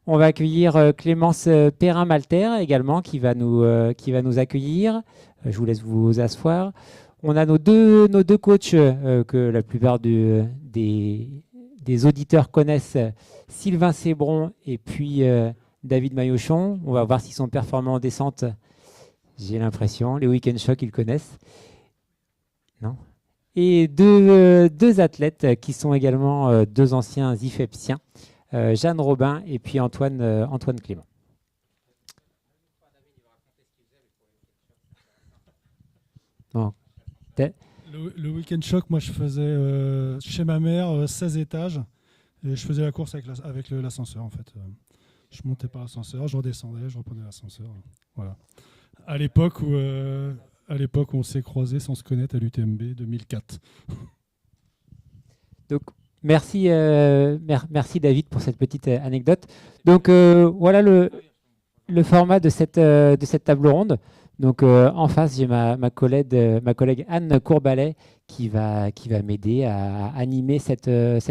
On va accueillir Clémence Perrin-Malter également qui va nous accueillir. Je vous laisse vous asseoir. On a nos deux coachs que la plupart des auditeurs connaissent, Sylvain Sébron et puis David Maillochon. On va voir s'ils sont performants en descente. J'ai l'impression. Les Weekend Shock, ils connaissent. Non. Et deux athlètes qui sont également deux anciens IFEPsiens, Jeanne Robin et puis Antoine Clément. Bon. Le Weekend Shock, moi je faisais chez ma mère 16 étages et je faisais la course avec l'ascenseur en fait. Je montais par l'ascenseur, je redescendais, je reprenais l'ascenseur. Voilà. À l'époque où on s'est croisés sans se connaître à l'UTMB 2004. Donc, merci David pour cette petite anecdote. Donc voilà le format de cette table ronde. Donc en face, j'ai ma collègue Anne Courbalet qui va m'aider à animer cette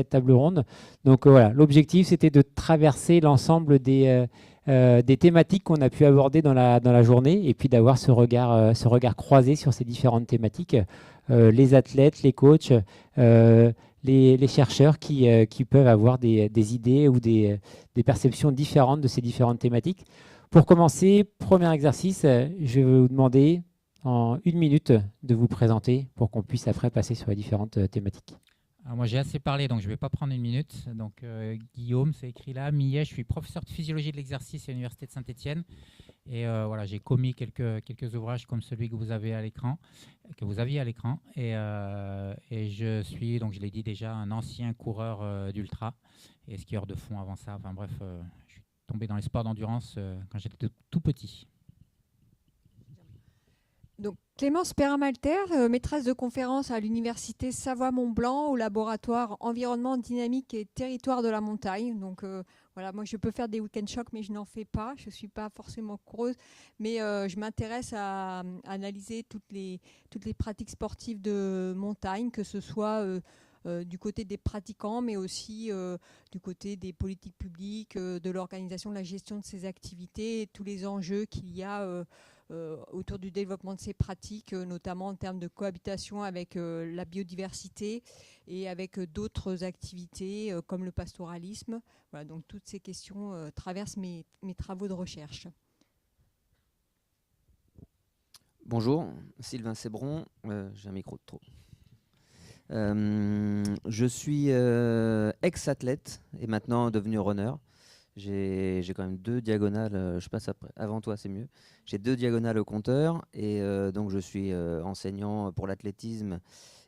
table ronde. Donc voilà, l'objectif c'était de traverser l'ensemble des thématiques qu'on a pu aborder dans la journée et puis d'avoir ce regard croisé sur ces différentes thématiques. Les athlètes, les coachs, les chercheurs qui peuvent avoir des idées ou des perceptions différentes de ces différentes thématiques. Pour commencer, premier exercice, je vais vous demander en 1 minute de vous présenter pour qu'on puisse après passer sur les différentes thématiques. Alors moi j'ai assez parlé donc je ne vais pas prendre 1 minute. Donc Guillaume, c'est écrit là. Millet, je suis professeur de physiologie de l'exercice à l'Université de Saint-Étienne. Et voilà, j'ai commis quelques ouvrages comme celui que vous avez à l'écran, que vous aviez à l'écran. Et je suis, donc je l'ai dit déjà, un ancien coureur d'ultra et skieur de fond avant ça. Enfin bref, je suis tombé dans les sports d'endurance quand j'étais tout petit. Donc, Clémence Perrin-Malter, maîtresse de conférence à l'université Savoie-Mont-Blanc au laboratoire environnement dynamique et territoire de la montagne. Donc voilà, moi je peux faire des week-end shocks mais je n'en fais pas. Je ne suis pas forcément coureuse, mais je m'intéresse à analyser toutes les pratiques sportives de montagne, que ce soit du côté des pratiquants, mais aussi du côté des politiques publiques, de l'organisation, de la gestion de ces activités et tous les enjeux qu'il y a autour du développement de ces pratiques, notamment en termes de cohabitation avec la biodiversité et avec d'autres activités comme le pastoralisme. Voilà, donc toutes ces questions traversent mes travaux de recherche. Bonjour, Sylvain Sébron, j'ai un micro de trop. Je suis ex-athlète et maintenant devenu runner. J'ai quand même 2 diagonales, je passe après. Avant toi, c'est mieux. J'ai 2 diagonales au compteur et donc je suis enseignant pour l'athlétisme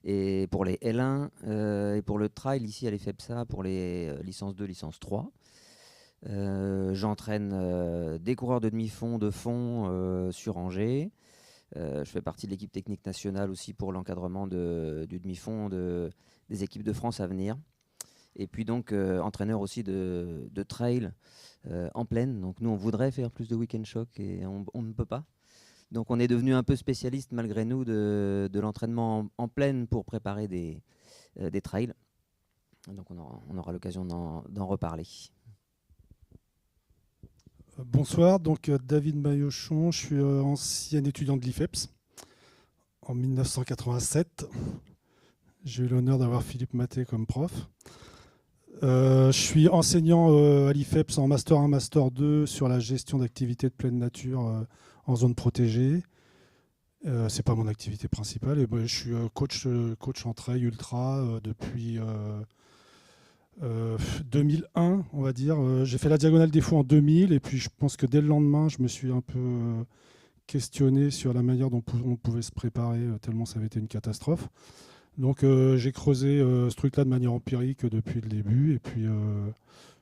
et pour les L1 et pour le trail ici à l'EFEPSA pour les licences 2, licence 3. J'entraîne des coureurs de demi-fond, de fond sur Angers. Je fais partie de l'équipe technique nationale aussi pour l'encadrement du demi-fond des équipes de France à venir. Et puis donc entraîneur aussi de trail en plaine. Donc nous on voudrait faire plus de week-end shock et on ne peut pas. Donc on est devenu un peu spécialiste malgré nous de l'entraînement en plaine pour préparer des trails. Donc on aura l'occasion d'en reparler. Bonsoir, donc David Maillochon, je suis ancien étudiant de l'IFEPS en 1987. J'ai eu l'honneur d'avoir Philippe Maté comme prof. Je suis enseignant à l'IFEPS en Master 1, Master 2 sur la gestion d'activités de pleine nature en zone protégée. Ce n'est pas mon activité principale. Et je suis coach en trail ultra depuis 2001, on va dire. J'ai fait la Diagonale des Fous en 2000 et puis je pense que dès le lendemain, je me suis un peu questionné sur la manière dont on pouvait se préparer tellement ça avait été une catastrophe. Donc j'ai creusé ce truc-là de manière empirique depuis le début et puis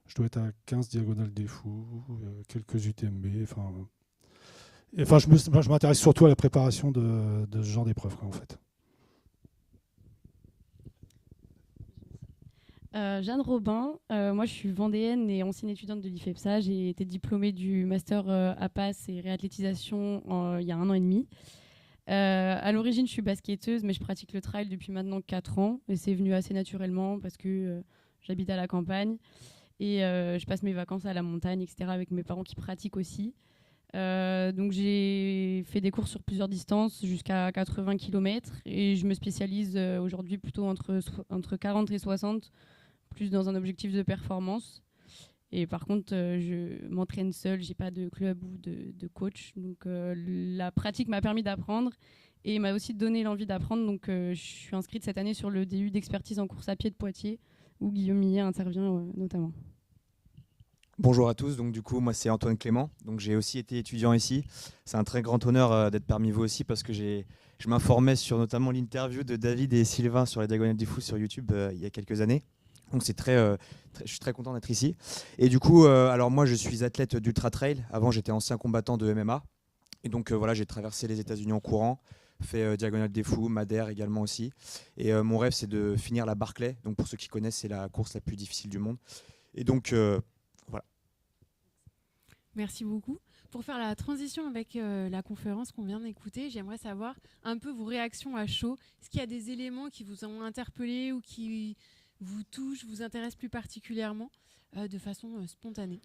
je dois être à 15 Diagonales des Fous, quelques UTMB. Enfin, je m'intéresse surtout à la préparation de ce genre d'épreuve en fait. Jeanne Robin, moi je suis vendéenne et ancienne étudiante de l'IFEPSA. J'ai été diplômée du master APAS et réathlétisation il y a 1 an et demi. À l'origine, je suis basketteuse, mais je pratique le trail depuis maintenant 4 ans. Et c'est venu assez naturellement parce que j'habite à la campagne. Et je passe mes vacances à la montagne, etc., avec mes parents qui pratiquent aussi. Donc j'ai fait des courses sur plusieurs distances, jusqu'à 80 km. Et je me spécialise aujourd'hui plutôt entre 40 et 60, plus dans un objectif de performance. Et par contre, je m'entraîne seule, j'ai pas de club ou de coach. Donc la pratique m'a permis d'apprendre et m'a aussi donné l'envie d'apprendre. Donc je suis inscrite cette année sur le DU d'expertise en course à pied de Poitiers, où Guillaume Millet intervient notamment. Bonjour à tous, donc du coup moi c'est Antoine Clément, donc j'ai aussi été étudiant ici. C'est un très grand honneur d'être parmi vous aussi parce que je m'informais sur notamment l'interview de David et Sylvain sur les Diagonales du Fou sur YouTube il y a quelques années. Donc c'est je suis très content d'être ici. Et du coup, alors moi je suis athlète d'ultra trail. Avant j'étais ancien combattant de MMA. Et donc voilà, j'ai traversé les États-Unis en courant, fait Diagonale des Fous, Madère également aussi. Et mon rêve c'est de finir la Barclay. Donc pour ceux qui connaissent, c'est la course la plus difficile du monde. Et donc voilà. Merci beaucoup. Pour faire la transition avec la conférence qu'on vient d'écouter, j'aimerais savoir un peu vos réactions à chaud. Est-ce qu'il y a des éléments qui vous ont interpellé ou qui vous touchent, vous intéressent plus particulièrement de façon spontanée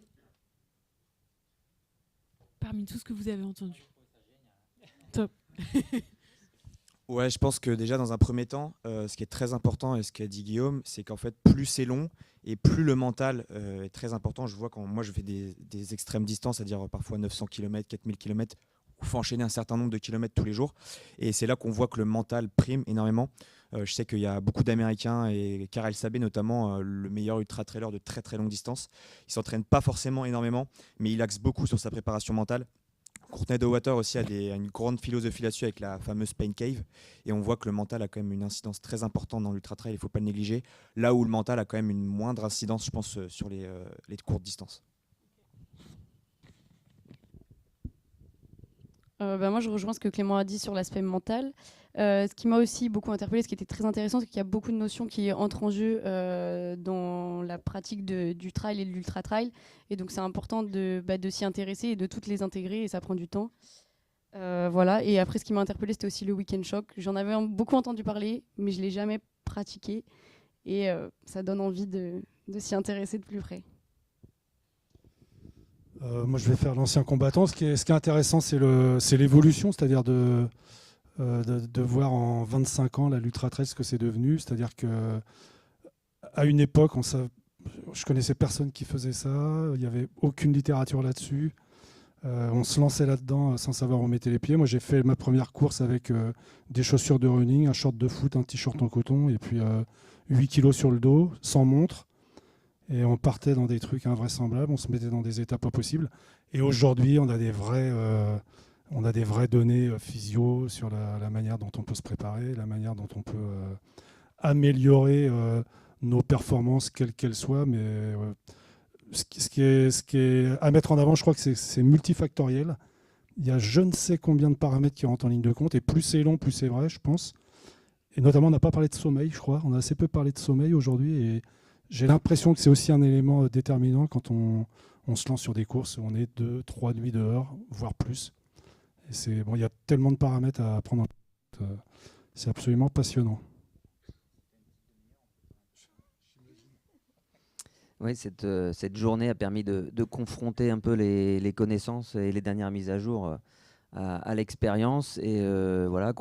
parmi tout ce que vous avez entendu? Top. Ouais, je pense que déjà dans un premier temps, ce qui est très important et ce qu'a dit Guillaume, c'est qu'en fait plus c'est long et plus le mental est très important. Je vois quand moi je fais des extrêmes distances, c'est-à-dire parfois 900 km, 4000 km, où il faut enchaîner un certain nombre de kilomètres tous les jours. Et c'est là qu'on voit que le mental prime énormément. Je sais qu'il y a beaucoup d'Américains et Karel Sabé notamment, le meilleur ultra-trailer de très très longue distance. Il ne s'entraîne pas forcément énormément, mais il axe beaucoup sur sa préparation mentale. Courtney Dauwalter aussi a une grande philosophie là-dessus avec la fameuse Pain Cave. Et on voit que le mental a quand même une incidence très importante dans l'ultra-trail, il ne faut pas le négliger. Là où le mental a quand même une moindre incidence, je pense, sur les courtes distances. Moi, je rejoins ce que Clément a dit sur l'aspect mental. Ce qui m'a aussi beaucoup interpellé, ce qui était très intéressant, c'est qu'il y a beaucoup de notions qui entrent en jeu dans la pratique du trail et de l'ultra-trail. Et donc, c'est important de s'y intéresser et de toutes les intégrer, et ça prend du temps. Voilà. Et après, ce qui m'a interpellé, c'était aussi le week-end shock. J'en avais beaucoup entendu parler, mais je ne l'ai jamais pratiqué. Et ça donne envie de s'y intéresser de plus près. Moi, je vais faire l'ancien combattant. Ce qui est intéressant, c'est l'évolution, c'est-à-dire de voir en 25 ans l'ultra-trail ce que c'est devenu. C'est-à-dire qu'à une époque, je connaissais personne qui faisait ça. Il n'y avait aucune littérature là-dessus. On se lançait là-dedans sans savoir où on mettait les pieds. Moi, j'ai fait ma première course avec des chaussures de running, un short de foot, un t-shirt en coton et puis 8 kilos sur le dos, sans montre. Et on partait dans des trucs invraisemblables, on se mettait dans des états pas possibles. Et aujourd'hui, on a des vraies données physio sur la manière dont on peut se préparer, la manière dont on peut améliorer nos performances, quelles qu'elles soient. Mais ce qui est à mettre en avant, je crois que c'est multifactoriel. Il y a je ne sais combien de paramètres qui rentrent en ligne de compte. Et plus c'est long, plus c'est vrai, je pense. Et notamment, on n'a pas parlé de sommeil, je crois. On a assez peu parlé de sommeil aujourd'hui. Et j'ai l'impression que c'est aussi un élément déterminant quand on se lance sur des courses. On est 2-3 nuits dehors, voire plus. Et il y a tellement de paramètres à prendre en compte. C'est absolument passionnant. Oui, cette journée a permis de confronter un peu les connaissances et les dernières mises à jour à l'expérience et voilà,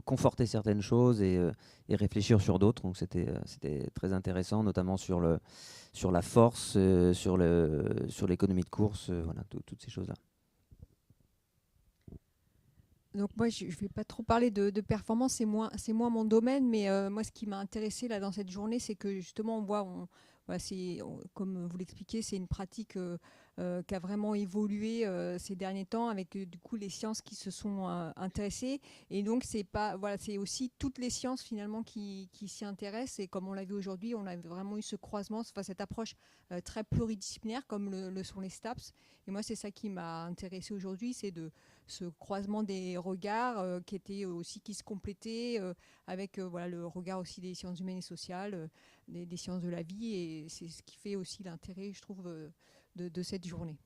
conforter certaines choses et réfléchir sur d'autres. Donc c'était très intéressant, notamment sur la force, sur l'économie de course, voilà, toutes ces choses-là. Donc moi, je ne vais pas trop parler de performance, c'est moins mon domaine, mais moi, ce qui m'a intéressé là, dans cette journée, c'est que justement, on voit, comme vous l'expliquez, c'est une pratique qui a vraiment évolué ces derniers temps avec du coup les sciences qui se sont intéressées. Et donc, c'est aussi toutes les sciences finalement qui s'y intéressent. Et comme on l'a vu aujourd'hui, on a vraiment eu ce croisement, cette approche très pluridisciplinaire comme le sont les STAPS. Et moi, c'est ça qui m'a intéressé aujourd'hui, c'est ce croisement des regards qui se complétaient avec le regard aussi des sciences humaines et sociales, des sciences de la vie, et c'est ce qui fait aussi l'intérêt, je trouve, de cette journée.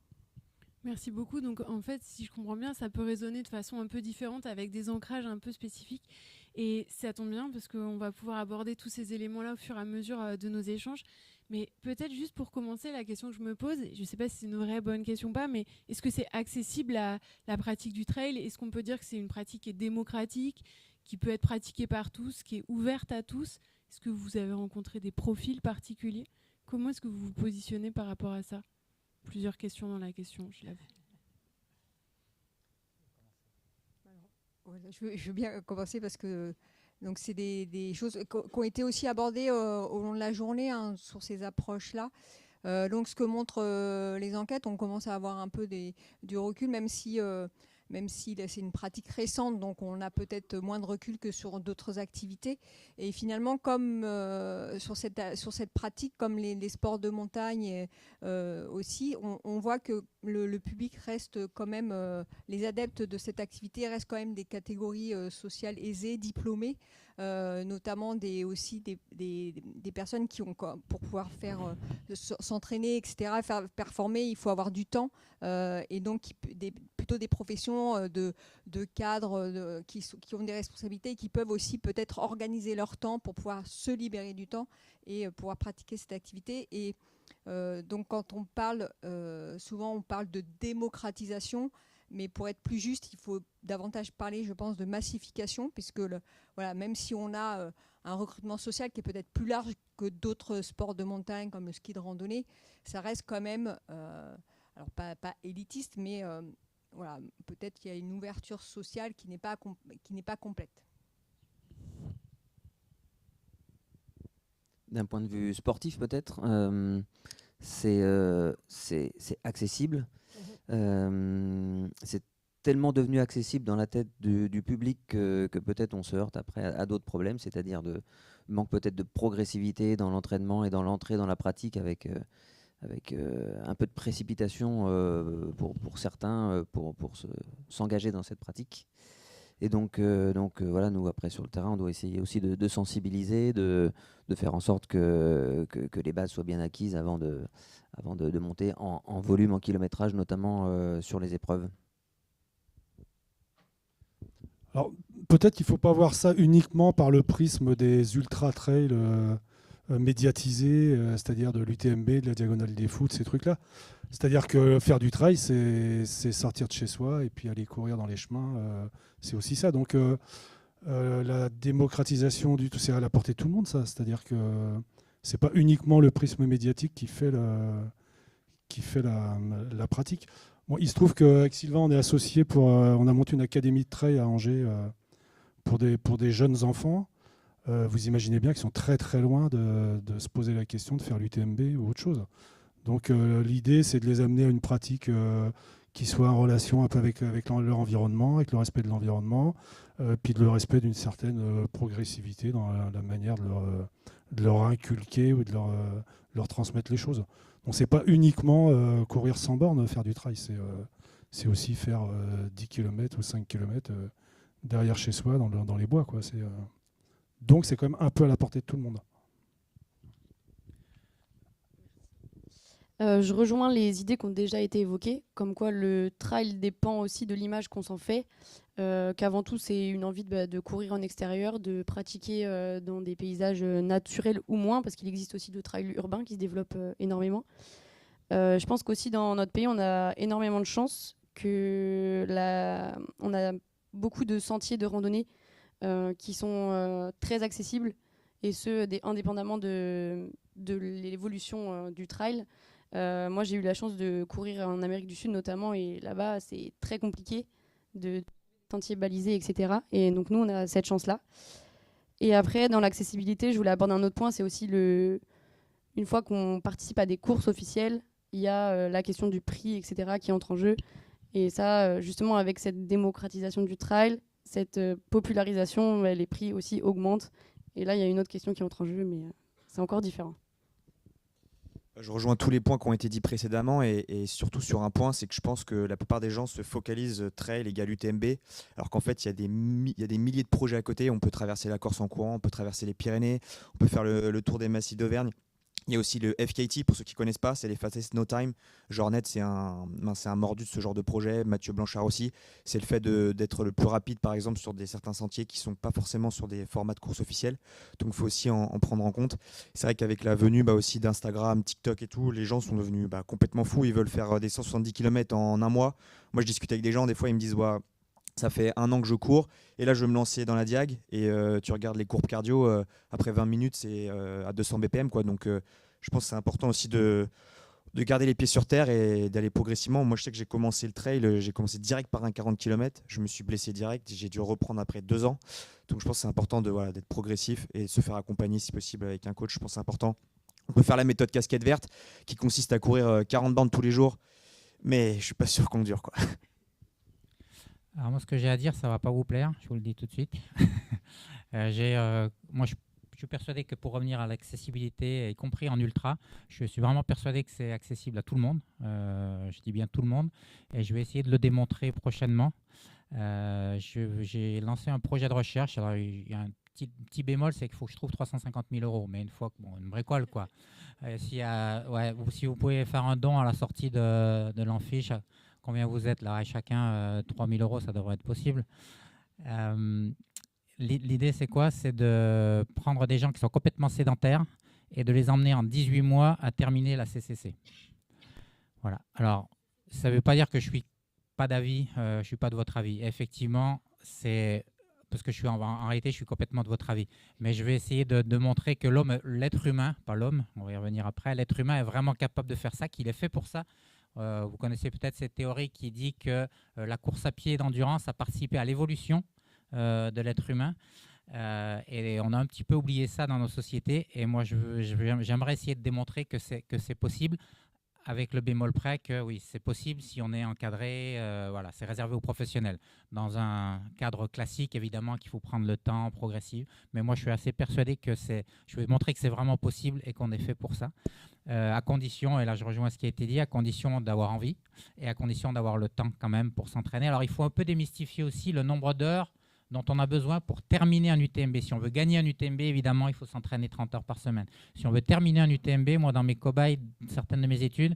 Merci beaucoup. Donc en fait, si je comprends bien, ça peut résonner de façon un peu différente avec des ancrages un peu spécifiques. Et ça tombe bien parce qu'on va pouvoir aborder tous ces éléments-là au fur et à mesure de nos échanges. Mais peut-être juste pour commencer, la question que je me pose, je ne sais pas si c'est une vraie bonne question ou pas, mais est-ce que c'est accessible à la pratique du trail? Est-ce qu'on peut dire que c'est une pratique qui est démocratique, qui peut être pratiquée par tous, qui est ouverte à tous? Est-ce que vous avez rencontré des profils particuliers? Comment est-ce que vous vous positionnez par rapport à ça? Plusieurs questions dans la question, je l'avoue. Je veux bien commencer parce que donc c'est des choses qui ont été aussi abordées au long de la journée, hein, sur ces approches-là. Donc ce que montrent les enquêtes, on commence à avoir un peu du recul, même si c'est une pratique récente, donc on a peut-être moins de recul que sur d'autres activités. Et finalement, comme sur cette pratique, comme les sports de montagne aussi, on voit que le public reste quand même, les adeptes de cette activité restent quand même des catégories sociales aisées, diplômées, notamment aussi des personnes qui ont, pour pouvoir s'entraîner, etc., faire performer, il faut avoir du temps, et donc plutôt des professions de cadres qui ont des responsabilités et qui peuvent aussi peut-être organiser leur temps pour pouvoir se libérer du temps et pouvoir pratiquer cette activité. Et donc quand on parle, souvent on parle de démocratisation, mais pour être plus juste, il faut davantage parler, je pense, de massification, puisque voilà, même si on a un recrutement social qui est peut-être plus large que d'autres sports de montagne comme le ski de randonnée, ça reste quand même, alors pas élitiste, mais voilà, peut-être qu'il y a une ouverture sociale qui n'est pas complète. D'un point de vue sportif, peut-être, c'est accessible. C'est tellement devenu accessible dans la tête du public que peut-être on se heurte après à d'autres problèmes, c'est-à-dire de manque peut-être de progressivité dans l'entraînement et dans l'entrée dans la pratique avec un peu de précipitation pour certains pour s'engager dans cette pratique. Et donc voilà, nous après sur le terrain, on doit essayer aussi de sensibiliser, de faire en sorte que les bases soient bien acquises avant de monter en volume, en kilométrage, notamment sur les épreuves. Alors peut-être qu'il ne faut pas voir ça uniquement par le prisme des ultra-trails médiatisés, c'est-à-dire de l'UTMB, de la Diagonale des Foot, ces trucs-là. C'est-à-dire que faire du trail, c'est sortir de chez soi et puis aller courir dans les chemins, c'est aussi ça. Donc la démocratisation du tout, c'est à la portée de tout le monde, ça. C'est-à-dire que c'est pas uniquement le prisme médiatique qui fait la pratique. Bon, il se trouve qu'avec Sylvain, on est associé on a monté une académie de trail à Angers pour des jeunes enfants. Vous imaginez bien qu'ils sont très très loin de se poser la question de faire l'UTMB ou autre chose. Donc l'idée, c'est de les amener à une pratique qui soit en relation un peu avec leur environnement, avec le respect de l'environnement, puis de le respect d'une certaine progressivité dans la manière de leur inculquer ou de leur transmettre les choses. Donc c'est pas uniquement courir sans borne, faire du trail, c'est aussi faire 10 km ou 5 km derrière chez soi, dans les bois, quoi. Donc c'est quand même un peu à la portée de tout le monde. Je rejoins les idées qui ont déjà été évoquées, comme quoi le trail dépend aussi de l'image qu'on s'en fait, qu'avant tout c'est une envie de courir en extérieur, de pratiquer dans des paysages naturels ou moins, parce qu'il existe aussi de trails urbains qui se développent énormément. Je pense qu'aussi dans notre pays on a énormément de chance, on a beaucoup de sentiers de randonnée qui sont très accessibles, et ce indépendamment de l'évolution du trail. Moi, j'ai eu la chance de courir en Amérique du Sud notamment, et là-bas, c'est très compliqué de sentiers balisés, etc. Et donc, nous, on a cette chance-là. Et après, dans l'accessibilité, je voulais aborder un autre point, c'est aussi une fois qu'on participe à des courses officielles, il y a la question du prix, etc., qui entre en jeu. Et ça, justement, avec cette démocratisation du trail, cette popularisation, les prix aussi augmentent. Et là, il y a une autre question qui entre en jeu, mais c'est encore différent. Je rejoins tous les points qui ont été dits précédemment, et surtout sur un point, c'est que je pense que la plupart des gens se focalisent trail égale UTMB, alors qu'en fait il y a des milliers de projets à côté. On peut traverser la Corse en courant, on peut traverser les Pyrénées, on peut faire le tour des massifs d'Auvergne. Il y a aussi le FKT, pour ceux qui ne connaissent pas, c'est les Fastest No Time. Jornet, c'est un mordu de ce genre de projet. Mathieu Blanchard aussi. C'est le fait d'être le plus rapide, par exemple, sur certains sentiers qui ne sont pas forcément sur des formats de course officiels. Donc il faut aussi en prendre en compte. C'est vrai qu'avec la venue aussi d'Instagram, TikTok et tout, les gens sont devenus complètement fous. Ils veulent faire des 170 km en un mois. Moi, je discute avec des gens, des fois, ils me disent ça fait 1 an que je cours et là je veux me lancer dans la diag et tu regardes les courbes cardio, après 20 minutes c'est à 200 BPM quoi. Donc je pense que c'est important aussi de garder les pieds sur terre et d'aller progressivement. Moi je sais que j'ai commencé le trail, j'ai commencé direct par un 40 km, je me suis blessé direct, j'ai dû reprendre après 2 ans. Donc je pense que c'est important d'être progressif et de se faire accompagner si possible avec un coach, je pense que c'est important. On peut faire la méthode casquette verte qui consiste à courir 40 bandes tous les jours, mais je suis pas sûr qu'on dure quoi. Alors moi, ce que j'ai à dire, ça ne va pas vous plaire, je vous le dis tout de suite. Moi, je suis persuadé que pour revenir à l'accessibilité, y compris en ultra, je suis vraiment persuadé que c'est accessible à tout le monde. Je dis bien tout le monde. Et je vais essayer de le démontrer prochainement. J'ai lancé un projet de recherche. Alors, il y a un petit bémol, c'est qu'il faut que je trouve 350 000 €. Mais une fois que, une bricole, quoi. Si vous pouvez faire un don à la sortie de l'amphi, combien vous êtes là, chacun 3 000 €, ça devrait être possible. L'idée, c'est quoi? C'est de prendre des gens qui sont complètement sédentaires et de les emmener en 18 mois à terminer la CCC. Voilà. Alors, ça ne veut pas dire que je ne suis pas d'avis, je ne suis pas de votre avis. Effectivement, c'est parce que en réalité, je suis complètement de votre avis. Mais je vais essayer de montrer que l'être humain, pas l'homme, on va y revenir après, l'être humain est vraiment capable de faire ça, qu'il est fait pour ça. Vous connaissez peut-être cette théorie qui dit que la course à pied d'endurance a participé à l'évolution de l'être humain. Et on a un petit peu oublié ça dans nos sociétés. Et moi, j'aimerais essayer de démontrer que c'est possible, avec le bémol près que oui, c'est possible si on est encadré. Voilà, c'est réservé aux professionnels. Dans un cadre classique, évidemment, qu'il faut prendre le temps progressif. Mais moi, je suis assez persuadé que je vais montrer que c'est vraiment possible et qu'on est fait pour ça. À condition, et là je rejoins ce qui a été dit, à condition d'avoir envie et à condition d'avoir le temps quand même pour s'entraîner. Alors il faut un peu démystifier aussi le nombre d'heures dont on a besoin pour terminer un UTMB. Si on veut gagner un UTMB, évidemment, il faut s'entraîner 30 heures par semaine. Si on veut terminer un UTMB, moi dans mes cobayes, certaines de mes études,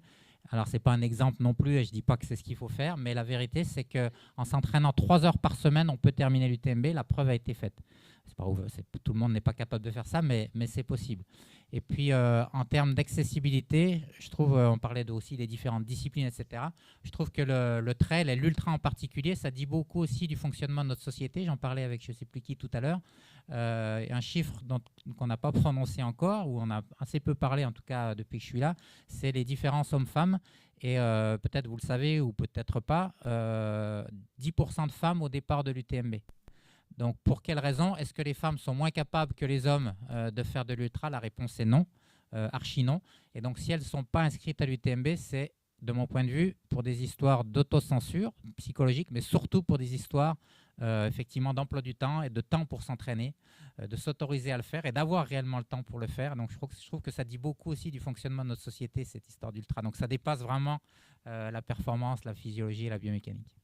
alors ce n'est pas un exemple non plus et je ne dis pas que c'est ce qu'il faut faire, mais la vérité c'est qu'en s'entraînant 3 heures par semaine, on peut terminer l'UTMB, la preuve a été faite. Tout le monde n'est pas capable de faire ça, mais c'est possible. Et puis, en termes d'accessibilité, je trouve, on parlait aussi des différentes disciplines, etc. Je trouve que le trail et l'ultra en particulier, ça dit beaucoup aussi du fonctionnement de notre société. J'en parlais avec je ne sais plus qui tout à l'heure. Un chiffre qu'on n'a pas prononcé encore, ou on a assez peu parlé, en tout cas depuis que je suis là, c'est les différences hommes-femmes. Et peut-être vous le savez ou peut-être pas, 10% de femmes au départ de l'UTMB. Donc, pour quelles raisons? Est-ce que les femmes sont moins capables que les hommes de faire de l'ultra? La réponse est non, archi non. Et donc, si elles ne sont pas inscrites à l'UTMB, c'est, de mon point de vue, pour des histoires d'autocensure psychologique, mais surtout pour des histoires effectivement d'emploi du temps et de temps pour s'entraîner, de s'autoriser à le faire et d'avoir réellement le temps pour le faire. Donc, je trouve que ça dit beaucoup aussi du fonctionnement de notre société, cette histoire d'ultra. Donc, ça dépasse vraiment la performance, la physiologie et la biomécanique.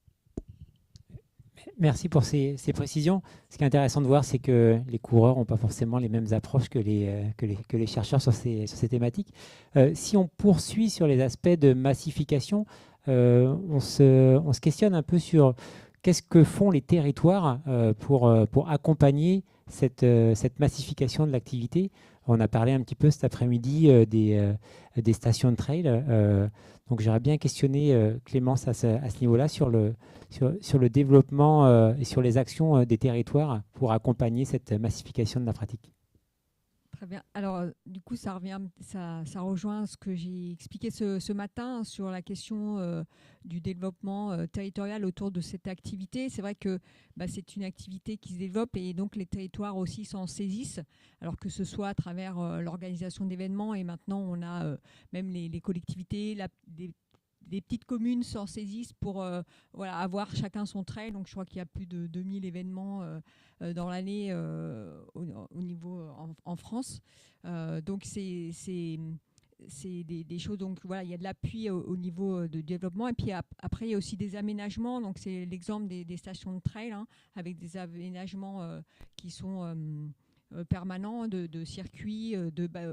Merci pour ces précisions. Ce qui est intéressant de voir, c'est que les coureurs n'ont pas forcément les mêmes approches que les chercheurs sur ces thématiques. Si on poursuit sur les aspects de massification, on se questionne un peu sur qu'est-ce que font les territoires pour accompagner cette massification de l'activité. On a parlé un petit peu cet après-midi des stations de trail. Donc j'aurais bien questionné Clémence à ce niveau-là sur le développement et sur les actions des territoires pour accompagner cette massification de la pratique. Très bien. Alors, du coup, ça rejoint ce que j'ai expliqué ce matin sur la question du développement territorial autour de cette activité. C'est vrai que c'est une activité qui se développe et donc les territoires aussi s'en saisissent, alors que ce soit à travers l'organisation d'événements et maintenant on a même les collectivités, des petites communes s'en saisissent pour avoir chacun son trail. Donc je crois qu'il y a plus de 2000 événements dans l'année au niveau en France. Donc c'est des choses. Donc voilà, il y a de l'appui au niveau de développement. Et puis après, il y a aussi des aménagements. Donc c'est l'exemple des stations de trail avec des aménagements qui sont permanent de circuits,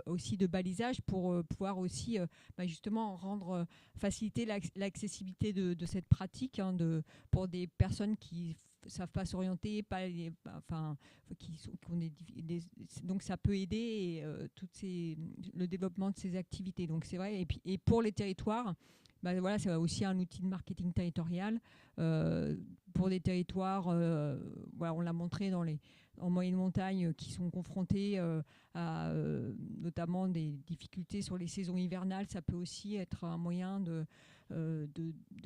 aussi de balisage pour pouvoir aussi justement faciliter l'accessibilité de cette pratique pour des personnes qui savent pas s'orienter, donc ça peut aider le développement de ces activités. Donc c'est vrai. Et pour les territoires, c'est aussi un outil de marketing territorial pour des territoires. On l'a montré en moyenne montagne qui sont confrontés à notamment des difficultés sur les saisons hivernales. Ça peut aussi être un moyen de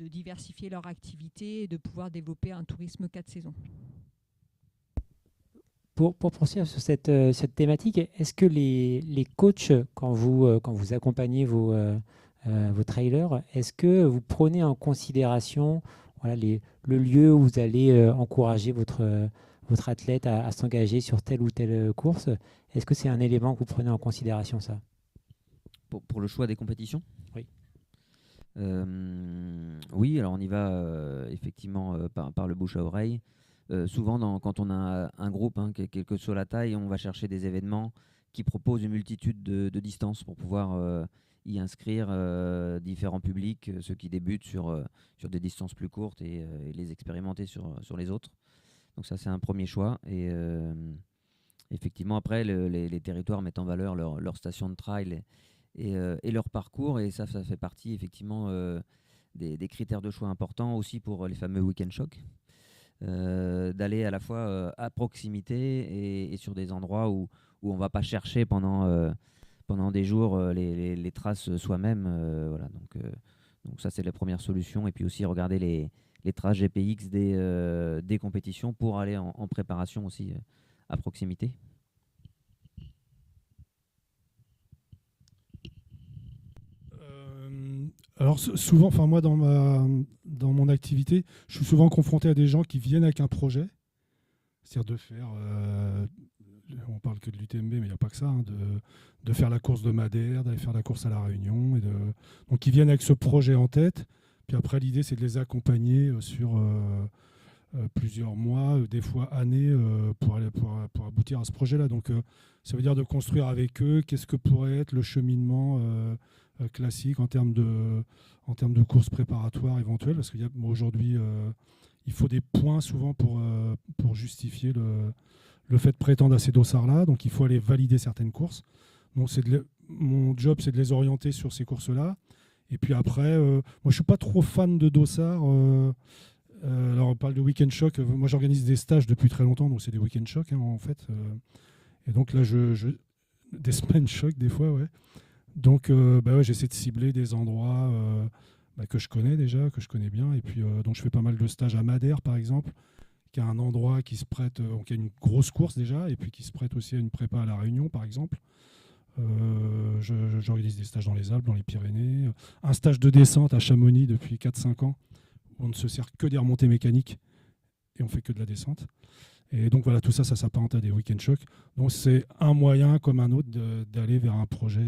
diversifier leur activité et de pouvoir développer un tourisme 4 saisons. Pour poursuivre sur cette thématique, est-ce que les coachs, quand vous accompagnez vos trailers, est-ce que vous prenez en considération le lieu où vous allez encourager votre athlète à s'engager sur telle ou telle course? Est-ce que c'est un élément que vous prenez en considération, ça? Pour le choix des compétitions? Oui. Oui, alors on y va effectivement par le bouche à oreille. Souvent, quand on a un groupe, quelle que soit la taille, on va chercher des événements qui proposent une multitude de distances pour pouvoir y inscrire différents publics, ceux qui débutent sur des distances plus courtes et les expérimenter sur les autres. Donc ça, c'est un premier choix. Et effectivement, après, les territoires mettent en valeur leur station de trail et leur parcours. Et ça fait partie effectivement des critères de choix importants aussi pour les fameux week-end shocks. D'aller à la fois à proximité et sur des endroits où on ne va pas chercher pendant des jours les traces soi-même. Voilà. Donc ça, c'est la première solution. Et puis aussi regarder les traces GPX des compétitions pour aller en préparation aussi à proximité. Alors souvent, moi dans mon activité, je suis souvent confronté à des gens qui viennent avec un projet, c'est-à-dire de faire, on parle que de l'UTMB, mais il n'y a pas que ça, de faire la course de Madère, d'aller faire la course à La Réunion, donc ils viennent avec ce projet en tête. Puis après, l'idée, c'est de les accompagner sur plusieurs mois, des fois années, pour aboutir à ce projet-là. Donc ça veut dire de construire avec eux qu'est-ce que pourrait être le cheminement classique en termes de courses préparatoires éventuelles, parce qu'aujourd'hui, il faut des points souvent pour justifier le fait de prétendre à ces dossards-là. Donc il faut aller valider certaines courses. Donc mon job, c'est de les orienter sur ces courses-là. Et puis après, moi je ne suis pas trop fan de dossards. Alors on parle de week-end shock. Moi j'organise des stages depuis très longtemps, donc c'est des week-end shock en fait. Et donc là, des semaines choc des fois, ouais. Donc j'essaie de cibler des endroits que je connais déjà, que je connais bien. Et puis donc je fais pas mal de stages à Madère par exemple, qui a un endroit qui se prête, qui a une grosse course déjà, et puis qui se prête aussi à une prépa à La Réunion par exemple. J'organise des stages dans les Alpes, dans les Pyrénées. Un stage de descente à Chamonix depuis 4-5 ans, où on ne se sert que des remontées mécaniques et on fait que de la descente. Et donc voilà, tout ça s'apparente à des week-end shocks. Donc c'est un moyen comme un autre d'aller vers un projet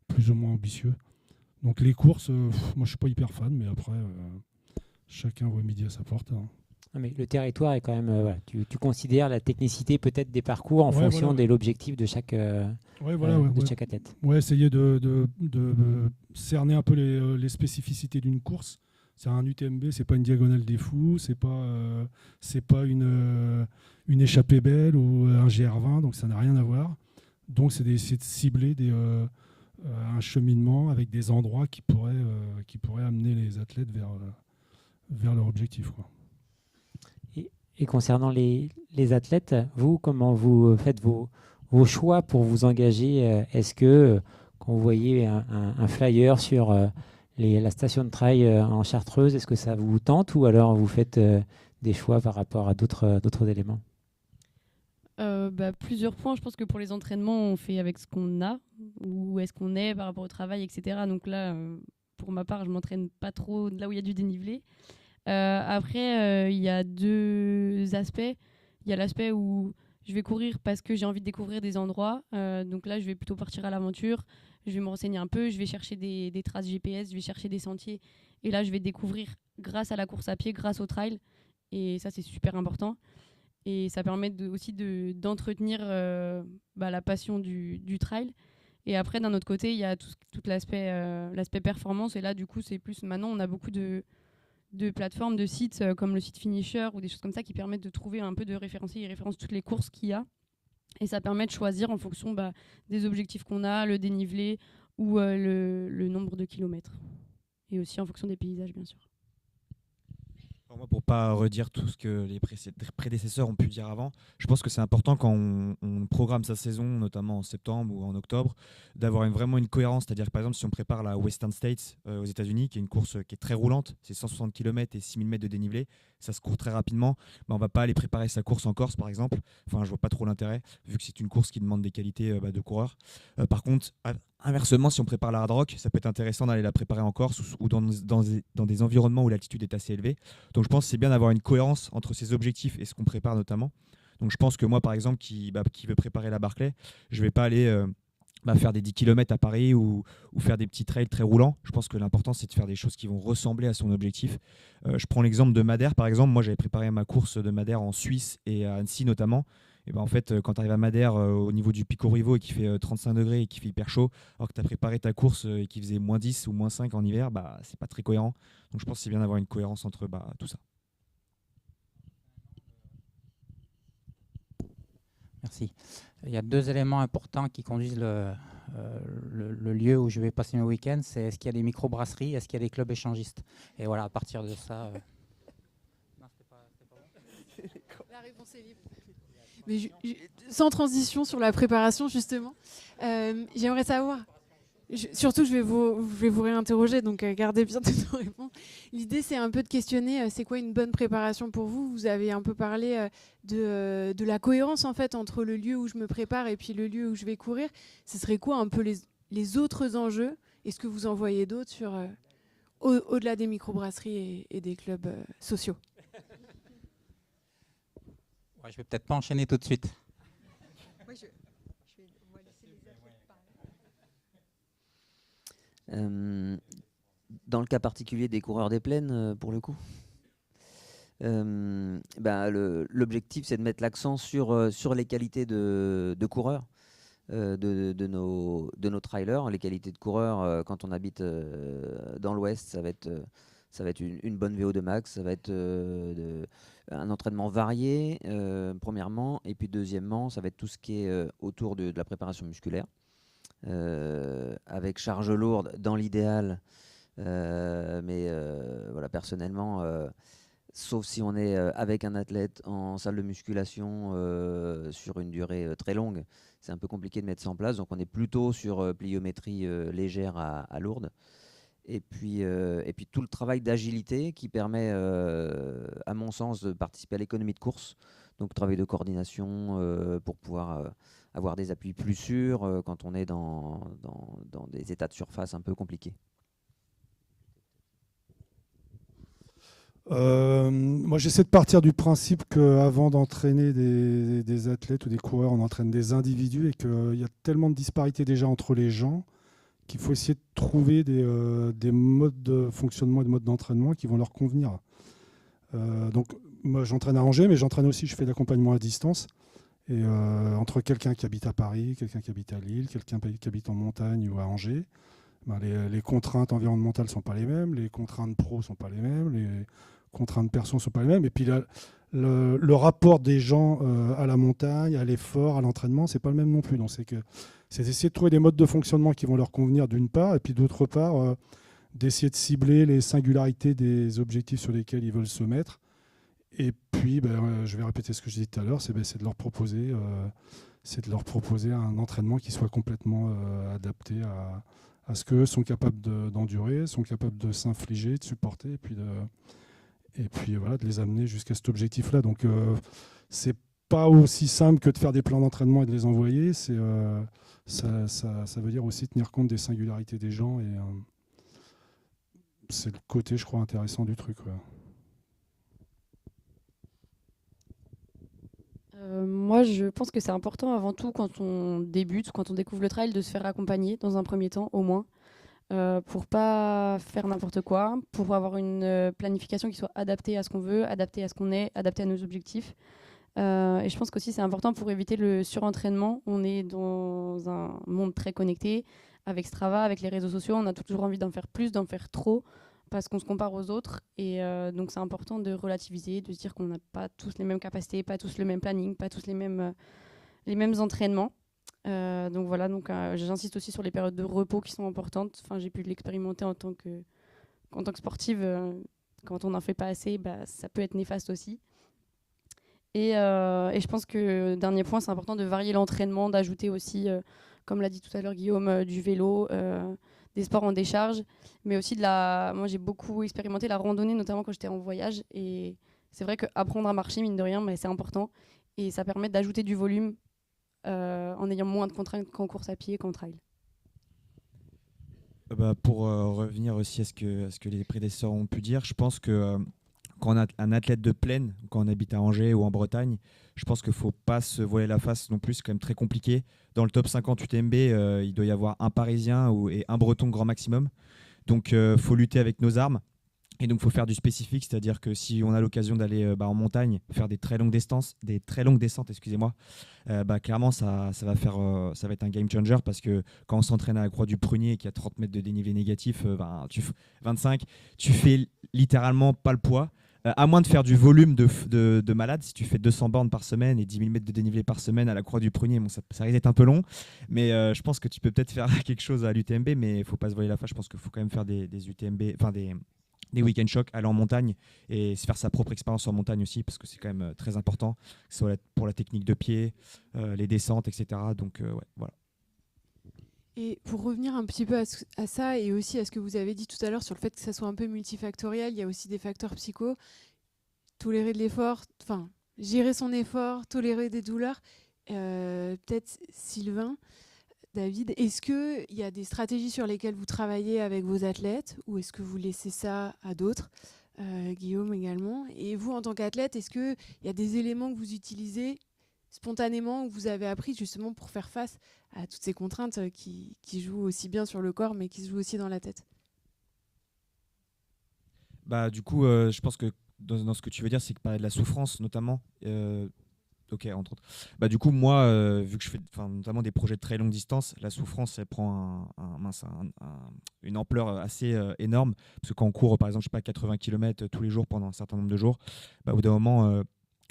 plus ou moins ambitieux. Donc les courses, moi je ne suis pas hyper fan, mais après, chacun voit midi à sa porte. Hein. Non, mais le territoire est quand même... tu considères la technicité peut-être des parcours en fonction de l'objectif de chaque athlète. Ouais, essayer de cerner un peu les spécificités d'une course. C'est un UTMB, c'est pas une diagonale des fous, c'est pas une échappée belle ou un GR20, donc ça n'a rien à voir. Donc c'est d'essayer de cibler un cheminement avec des endroits qui pourraient amener les athlètes vers leur objectif, quoi. Et concernant les athlètes, vous, comment vous faites vos choix pour vous engager? Est-ce que quand vous voyez un flyer sur la station de trail en Chartreuse, est-ce que ça vous tente, ou alors vous faites des choix par rapport à d'autres éléments? Plusieurs points. Je pense que pour les entraînements, on fait avec ce qu'on a, où est-ce qu'on est par rapport au travail, etc. Donc là, pour ma part, je ne m'entraîne pas trop là où il y a du dénivelé. Après, il y a deux aspects. Il y a l'aspect où je vais courir parce que j'ai envie de découvrir des endroits. Donc là, je vais plutôt partir à l'aventure. Je vais me renseigner un peu. Je vais chercher des traces GPS. Je vais chercher des sentiers. Et là, je vais découvrir grâce à la course à pied, grâce au trail. Et ça, c'est super important. Et ça permet aussi d'entretenir la passion du trail. Et après, d'un autre côté, il y a tout l'aspect performance. Et là, du coup, c'est plus... Maintenant, on a beaucoup de plateformes, de sites comme le site Finisher ou des choses comme ça qui permettent de trouver un peu de référencier. Ils référencent toutes les courses qu'il y a. Et ça permet de choisir en fonction des objectifs qu'on a, le dénivelé ou le nombre de kilomètres. Et aussi en fonction des paysages, bien sûr. Alors moi, pour ne pas redire tout ce que les prédécesseurs ont pu dire avant, je pense que c'est important quand on programme sa saison, notamment en septembre ou en octobre, d'avoir vraiment une cohérence. C'est-à-dire que par exemple, si on prépare la Western States aux États-Unis, qui est une course qui est très roulante, c'est 160 km et 6000 mètres de dénivelé, ça se court très rapidement, on ne va pas aller préparer sa course en Corse, par exemple. Enfin, je ne vois pas trop l'intérêt, vu que c'est une course qui demande des qualités de coureur. Par contre, inversement, si on prépare la hard rock, ça peut être intéressant d'aller la préparer en Corse ou dans des environnements où l'altitude est assez élevée. Donc je pense que c'est bien d'avoir une cohérence entre ses objectifs et ce qu'on prépare notamment. Donc je pense que moi, par exemple, qui veut préparer la Barclay, je ne vais pas aller faire des 10 km à Paris ou faire des petits trails très roulants. Je pense que l'important, c'est de faire des choses qui vont ressembler à son objectif. Je prends l'exemple de Madère, par exemple. Moi, j'avais préparé ma course de Madère en Suisse et à Annecy notamment. Et en fait, quand tu arrives à Madère au niveau du Pico Rivo et qu'il fait 35 degrés et qu'il fait hyper chaud, alors que tu as préparé ta course et qu'il faisait moins 10 ou moins 5 en hiver, c'est pas très cohérent. Donc je pense que c'est bien d'avoir une cohérence entre tout ça. Merci. Il y a 2 éléments importants qui conduisent le lieu où je vais passer mes week-ends. C'est est-ce qu'il y a des microbrasseries, est-ce qu'il y a des clubs échangistes. Et voilà, à partir de ça... Non, c'était pas bon. La réponse est libre. Mais sans transition sur la préparation, justement, j'aimerais savoir... Surtout, je vais vous réinterroger, donc gardez bien toutes vos réponses. L'idée, c'est un peu de questionner, c'est quoi une bonne préparation pour vous? Vous avez un peu parlé de la cohérence, en fait, entre le lieu où je me prépare et puis le lieu où je vais courir. Ce serait quoi un peu les autres enjeux? Est-ce que vous en voyez d'autres sur au-delà des microbrasseries et des clubs sociaux? Ouais, je vais peut-être pas enchaîner tout de suite. Moi, on va laisser les athlètes parler. Dans le cas particulier des coureurs des plaines, pour le coup, l'objectif, c'est de mettre l'accent sur les qualités de coureurs, de nos trailers. Les qualités de coureurs, quand on habite dans l'Ouest, ça va être une bonne VO2 max, ça va être un entraînement varié, premièrement, et puis deuxièmement, ça va être tout ce qui est autour de la préparation musculaire, avec charge lourde dans l'idéal, mais voilà, personnellement, sauf si on est avec un athlète en salle de musculation sur une durée très longue, c'est un peu compliqué de mettre ça en place, donc on est plutôt sur pliométrie légère à lourde. Et puis tout le travail d'agilité qui permet, à mon sens, de participer à l'économie de course. Donc travail de coordination pour pouvoir avoir des appuis plus sûrs quand on est dans des états de surface un peu compliqués. Moi, j'essaie de partir du principe qu'avant d'entraîner des athlètes ou des coureurs, on entraîne des individus et qu'il y a tellement de disparités déjà entre les gens qu'il faut essayer de trouver des modes de fonctionnement et des modes d'entraînement qui vont leur convenir. Donc, moi, j'entraîne à Angers, mais j'entraîne aussi, je fais de l'accompagnement à distance. Et entre quelqu'un qui habite à Paris, quelqu'un qui habite à Lille, quelqu'un qui habite en montagne ou à Angers, les contraintes environnementales ne sont pas les mêmes, les contraintes pro ne sont pas les mêmes, les contraintes perso ne sont pas les mêmes. Et puis le rapport des gens à la montagne, à l'effort, à l'entraînement, c'est pas le même non plus. Donc c'est d'essayer de trouver des modes de fonctionnement qui vont leur convenir d'une part, et puis d'autre part, d'essayer de cibler les singularités des objectifs sur lesquels ils veulent se mettre. Et puis, je vais répéter ce que je disais tout à l'heure, c'est de leur proposer, un entraînement qui soit complètement adapté à ce qu'eux sont capables d'endurer, sont capables de s'infliger, de supporter, et puis voilà, de les amener jusqu'à cet objectif-là. Donc, c'est pas aussi simple que de faire des plans d'entraînement et de les envoyer. Ça veut dire aussi tenir compte des singularités des gens, et c'est le côté, je crois, intéressant du truc. Ouais. Moi, je pense que c'est important avant tout quand on débute, quand on découvre le trail, de se faire accompagner dans un premier temps, au moins, pour pas faire n'importe quoi, pour avoir une planification qui soit adaptée à ce qu'on veut, adaptée à ce qu'on est, adaptée à nos objectifs. Et je pense qu'aussi c'est important pour éviter le surentraînement. On est dans un monde très connecté, avec Strava, avec les réseaux sociaux, on a toujours envie d'en faire plus, d'en faire trop, parce qu'on se compare aux autres. Et donc c'est important de relativiser, de se dire qu'on n'a pas tous les mêmes capacités, pas tous le même planning, pas tous les mêmes entraînements. Donc voilà, j'insiste aussi sur les périodes de repos qui sont importantes. Enfin, j'ai pu l'expérimenter en tant que sportive. Quand on n'en fait pas assez, ça peut être néfaste aussi. Et je pense que, dernier point, c'est important de varier l'entraînement, d'ajouter aussi, comme l'a dit tout à l'heure Guillaume, du vélo, des sports en décharge, mais aussi moi j'ai beaucoup expérimenté la randonnée, notamment quand j'étais en voyage. Et c'est vrai qu'apprendre à marcher, mine de rien, c'est important. Et ça permet d'ajouter du volume en ayant moins de contraintes qu'en course à pied, qu'en trail. Pour revenir aussi à ce que les prédécesseurs ont pu dire, je pense que quand on a un athlète de plaine, quand on habite à Angers ou en Bretagne, je pense qu'il ne faut pas se voiler la face non plus, c'est quand même très compliqué. Dans le top 50 UTMB, il doit y avoir un Parisien et un Breton grand maximum. Donc il faut lutter avec nos armes. Et donc il faut faire du spécifique, c'est-à-dire que si on a l'occasion d'aller en montagne, faire des très longues descentes, excusez-moi, clairement ça va être un game changer, parce que quand on s'entraîne à la Croix du Prunier, qui a 30 mètres de dénivelé négatif, 25, tu fais littéralement pas le poids. À moins de faire du volume de malade, si tu fais 200 bornes par semaine et 10 000 mètres de dénivelé par semaine à la Croix du Prunier, ça risque d'être un peu long. Mais je pense que tu peux peut-être faire quelque chose à l'UTMB, mais il ne faut pas se voiler la face. Je pense qu'il faut quand même faire des UTMB, enfin des week-end shocks, aller en montagne et se faire sa propre expérience en montagne aussi, parce que c'est quand même très important, que ce soit pour la technique de pied, les descentes, etc. Donc voilà. Et pour revenir un petit peu à ça, et aussi à ce que vous avez dit tout à l'heure sur le fait que ça soit un peu multifactoriel, il y a aussi des facteurs psycho, tolérer de l'effort, enfin gérer son effort, tolérer des douleurs. Peut-être Sylvain, David, est-ce qu'il y a des stratégies sur lesquelles vous travaillez avec vos athlètes, ou est-ce que vous laissez ça à d'autres, Guillaume également? Et vous, en tant qu'athlète, est-ce qu'il y a des éléments que vous utilisez spontanément, ou que vous avez appris justement pour faire face à toutes ces contraintes qui jouent aussi bien sur le corps, mais qui se jouent aussi dans la tête? Du coup, je pense que dans ce que tu veux dire, c'est que parler de la souffrance notamment. Ok, entre autres. Du coup, moi, vu que je fais notamment des projets de très longue distance, la souffrance, elle prend une ampleur assez énorme. Parce que quand on court, par exemple, 80 km tous les jours pendant un certain nombre de jours, au bout d'un moment,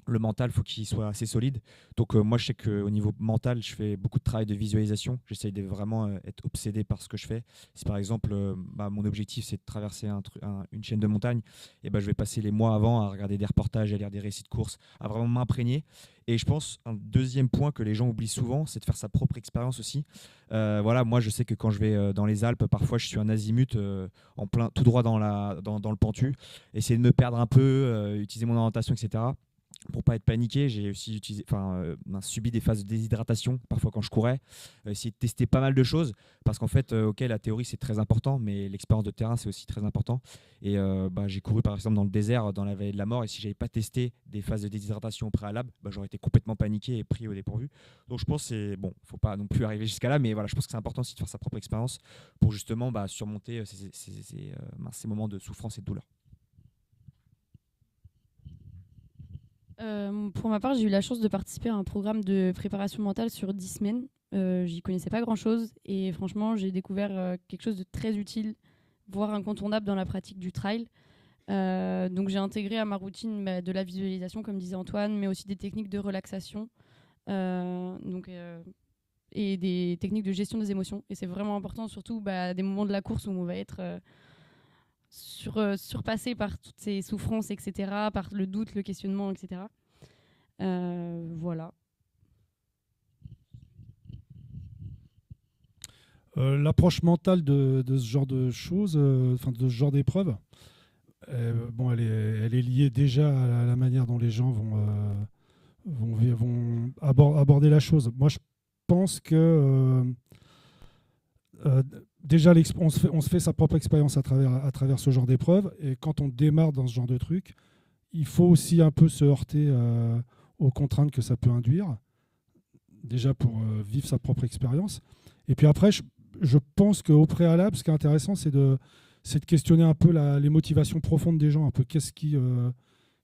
le mental, il faut qu'il soit assez solide. Donc moi, je sais qu'au niveau mental, je fais beaucoup de travail de visualisation. J'essaye de vraiment être obsédé par ce que je fais. Si par exemple, mon objectif, c'est de traverser une chaîne de montagne, et je vais passer les mois avant à regarder des reportages, à lire des récits de courses, à vraiment m'imprégner. Et je pense un deuxième point que les gens oublient souvent, c'est de faire sa propre expérience aussi. Moi, je sais que quand je vais dans les Alpes, parfois, je suis en azimut, en plein, tout droit dans le pentu, essayer de me perdre un peu, utiliser mon orientation, etc. Pour pas être paniqué, j'ai aussi subi des phases de déshydratation parfois quand je courais, essayer de tester pas mal de choses, parce qu'en fait la théorie c'est très important, mais l'expérience de terrain c'est aussi très important. Et j'ai couru par exemple dans le désert, dans la vallée de la mort, et si j'avais pas testé des phases de déshydratation au préalable, j'aurais été complètement paniqué et pris au dépourvu. Donc je pense que faut pas non plus arriver jusqu'à là, mais voilà, je pense que c'est important aussi de faire sa propre expérience pour justement surmonter ces moments de souffrance et de douleur. Pour ma part, j'ai eu la chance de participer à un programme de préparation mentale sur 10 semaines. J'y connaissais pas grand-chose, et franchement, j'ai découvert quelque chose de très utile, voire incontournable dans la pratique du trail. Donc j'ai intégré à ma routine de la visualisation, comme disait Antoine, mais aussi des techniques de relaxation et des techniques de gestion des émotions. Et c'est vraiment important, surtout des moments de la course où on va être surpassé par toutes ces souffrances, etc., par le doute, le questionnement, etc. Voilà. L'approche mentale de ce genre de choses, de ce genre d'épreuve, elle est liée déjà à la manière dont les gens vont aborder la chose. Moi, je pense que déjà, on se fait sa propre expérience à travers ce genre d'épreuve, et quand on démarre dans ce genre de truc, il faut aussi un peu se heurter aux contraintes que ça peut induire, déjà pour vivre sa propre expérience. Et puis après, je pense qu'au préalable, ce qui est intéressant, c'est de questionner un peu les motivations profondes des gens, un peu qu'est-ce qui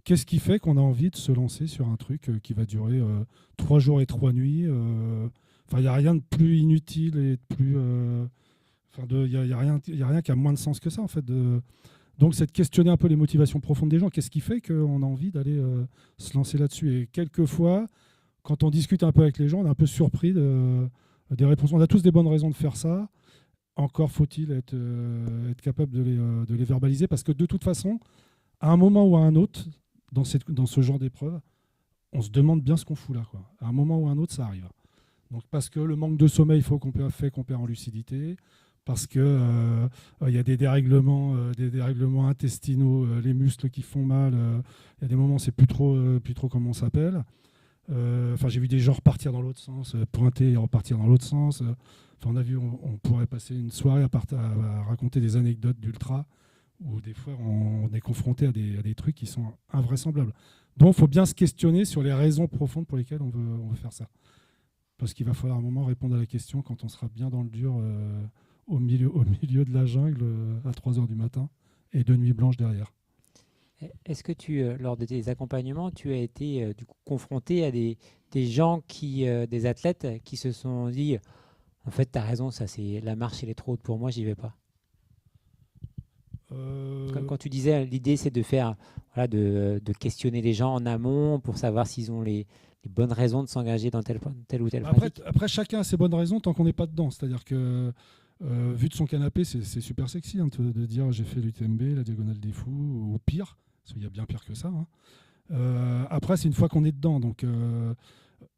qu'est-ce qui fait qu'on a envie de se lancer sur un truc qui va durer 3 jours et 3 nuits il n'y a rien de plus inutile et de plus... il n'y a rien qui a moins de sens que ça, en fait. Donc, c'est de questionner un peu les motivations profondes des gens. Qu'est-ce qui fait qu'on a envie d'aller se lancer là-dessus? Et quelquefois, quand on discute un peu avec les gens, on est un peu surpris des réponses. On a tous des bonnes raisons de faire ça. Encore faut-il être capable de les verbaliser, parce que de toute façon, à un moment ou à un autre, dans ce genre d'épreuve, on se demande bien ce qu'on fout là, quoi. À un moment ou à un autre, ça arrive. Donc, parce que le manque de sommeil fait qu'on perd en lucidité, parce que y a des dérèglements intestinaux, les muscles qui font mal. Il y a des moments, on ne sait plus trop comment on s'appelle. J'ai vu des gens repartir dans l'autre sens, pointer et repartir dans l'autre sens. On a vu, on pourrait passer une soirée à raconter des anecdotes d'ultra, où des fois on est confronté à des trucs qui sont invraisemblables. Donc il faut bien se questionner sur les raisons profondes pour lesquelles on veut faire ça. Parce qu'il va falloir un moment répondre à la question quand on sera bien dans le dur, au milieu de la jungle, à 3 heures du matin, et de nuit blanche derrière. Est-ce que lors de tes accompagnements, tu as été du coup, confronté à des gens des athlètes qui se sont dit en fait, tu as raison, ça, la marche, elle est trop haute pour moi, j'y vais pas. Quand tu disais, l'idée, c'est de faire, de questionner les gens en amont pour savoir s'ils ont les bonnes raisons de s'engager dans telle ou telle pratique. Après, chacun a ses bonnes raisons tant qu'on n'est pas dedans. C'est-à-dire que, vu de son canapé, c'est super sexy de dire j'ai fait l'UTMB, la Diagonale des Fous, ou pire, parce qu'il y a bien pire que ça. Après, c'est une fois qu'on est dedans. Donc,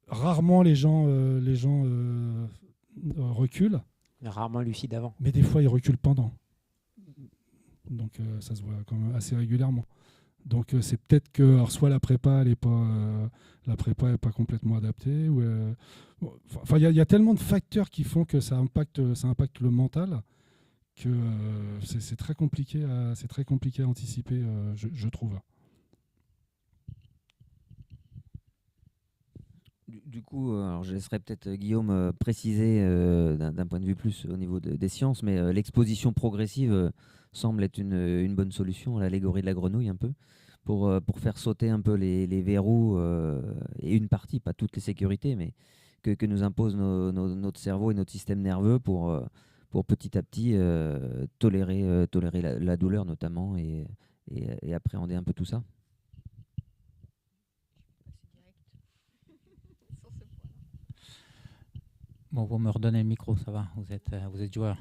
rarement les gens reculent. Rarement lucide avant. Mais des fois, ils reculent pendant. Donc, ça se voit quand même assez régulièrement. Donc, c'est peut-être que alors, soit la prépa n'est pas complètement adaptée. Il y a tellement de facteurs qui font que ça impacte le mental que c'est très compliqué à anticiper, je trouve. Du coup, alors je laisserai peut-être Guillaume préciser d'un point de vue plus au niveau des sciences, mais l'exposition progressive semble être une bonne solution, l'allégorie de la grenouille un peu, pour faire sauter un peu les verrous et une partie, pas toutes les sécurités, mais que nous impose notre cerveau et notre système nerveux pour petit à petit tolérer la douleur notamment et appréhender un peu tout ça. Bon, vous me redonnez le micro, ça va, vous êtes joueur.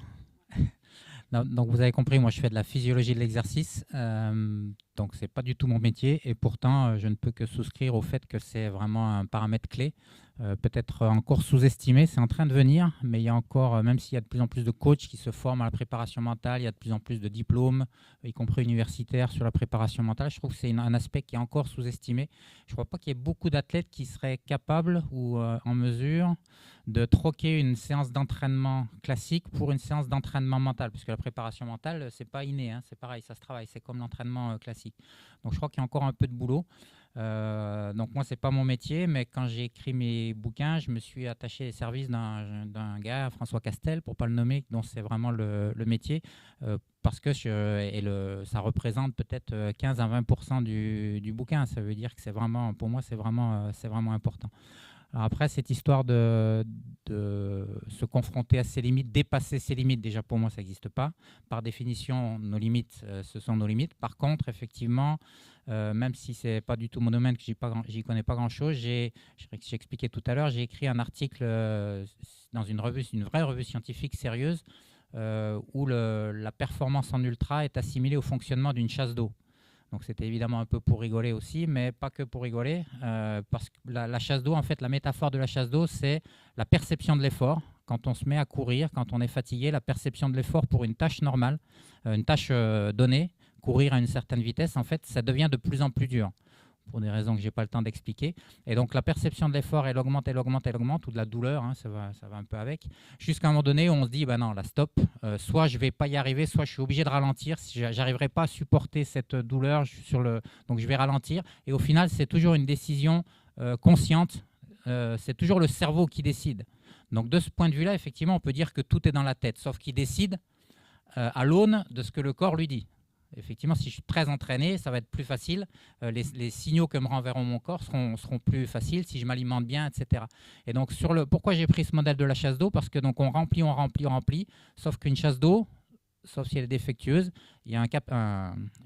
Non, donc vous avez compris, moi je fais de la physiologie de l'exercice, donc c'est pas du tout mon métier et pourtant je ne peux que souscrire au fait que c'est vraiment un paramètre clé, peut-être encore sous-estimé, c'est en train de venir, mais il y a encore, même s'il y a de plus en plus de coachs qui se forment à la préparation mentale, il y a de plus en plus de diplômes, y compris universitaires sur la préparation mentale, je trouve que c'est un aspect qui est encore sous-estimé. Je ne crois pas qu'il y ait beaucoup d'athlètes qui seraient capables ou en mesure de troquer une séance d'entraînement classique pour une séance d'entraînement mental, puisque la préparation mentale, c'est pas inné, c'est pareil, ça se travaille, c'est comme l'entraînement classique. Donc je crois qu'il y a encore un peu de boulot. Donc moi, c'est pas mon métier, mais quand j'ai écrit mes bouquins, je me suis attaché les services d'un gars, François Castel, pour pas le nommer, dont c'est vraiment le métier, parce que ça représente peut-être 15 à 20% du bouquin. Ça veut dire que c'est vraiment, pour moi, c'est vraiment important. Alors après, cette histoire de se confronter à ses limites, dépasser ses limites, déjà pour moi, ça n'existe pas. Par définition, nos limites, ce sont nos limites. Par contre, effectivement, même si ce n'est pas du tout mon domaine, que j'y connais pas grand-chose, j'ai expliqué tout à l'heure, j'ai écrit un article dans une vraie revue scientifique sérieuse où la performance en ultra est assimilée au fonctionnement d'une chasse d'eau. Donc c'était évidemment un peu pour rigoler aussi, mais pas que pour rigoler, parce que la chasse d'eau, en fait, la métaphore de la chasse d'eau, c'est la perception de l'effort. Quand on se met à courir, quand on est fatigué, la perception de l'effort pour une tâche normale, une tâche donnée, courir à une certaine vitesse, en fait, ça devient de plus en plus dur, pour des raisons que je n'ai pas le temps d'expliquer. Et donc la perception de l'effort, elle augmente, ou de la douleur, ça va un peu avec, jusqu'à un moment donné où on se dit, non, là, stop, soit je ne vais pas y arriver, soit je suis obligé de ralentir, si je n'arriverai pas à supporter cette douleur, donc je vais ralentir. Et au final, c'est toujours une décision consciente, c'est toujours le cerveau qui décide. Donc de ce point de vue-là, effectivement, on peut dire que tout est dans la tête, sauf qu'il décide à l'aune de ce que le corps lui dit. Effectivement, si je suis très entraîné, ça va être plus facile. Les signaux que me renverront mon corps seront plus faciles si je m'alimente bien, etc. Et donc, pourquoi j'ai pris ce modèle de la chasse d'eau? Parce que donc on remplit, sauf qu'une chasse d'eau, sauf si elle est défectueuse, il y a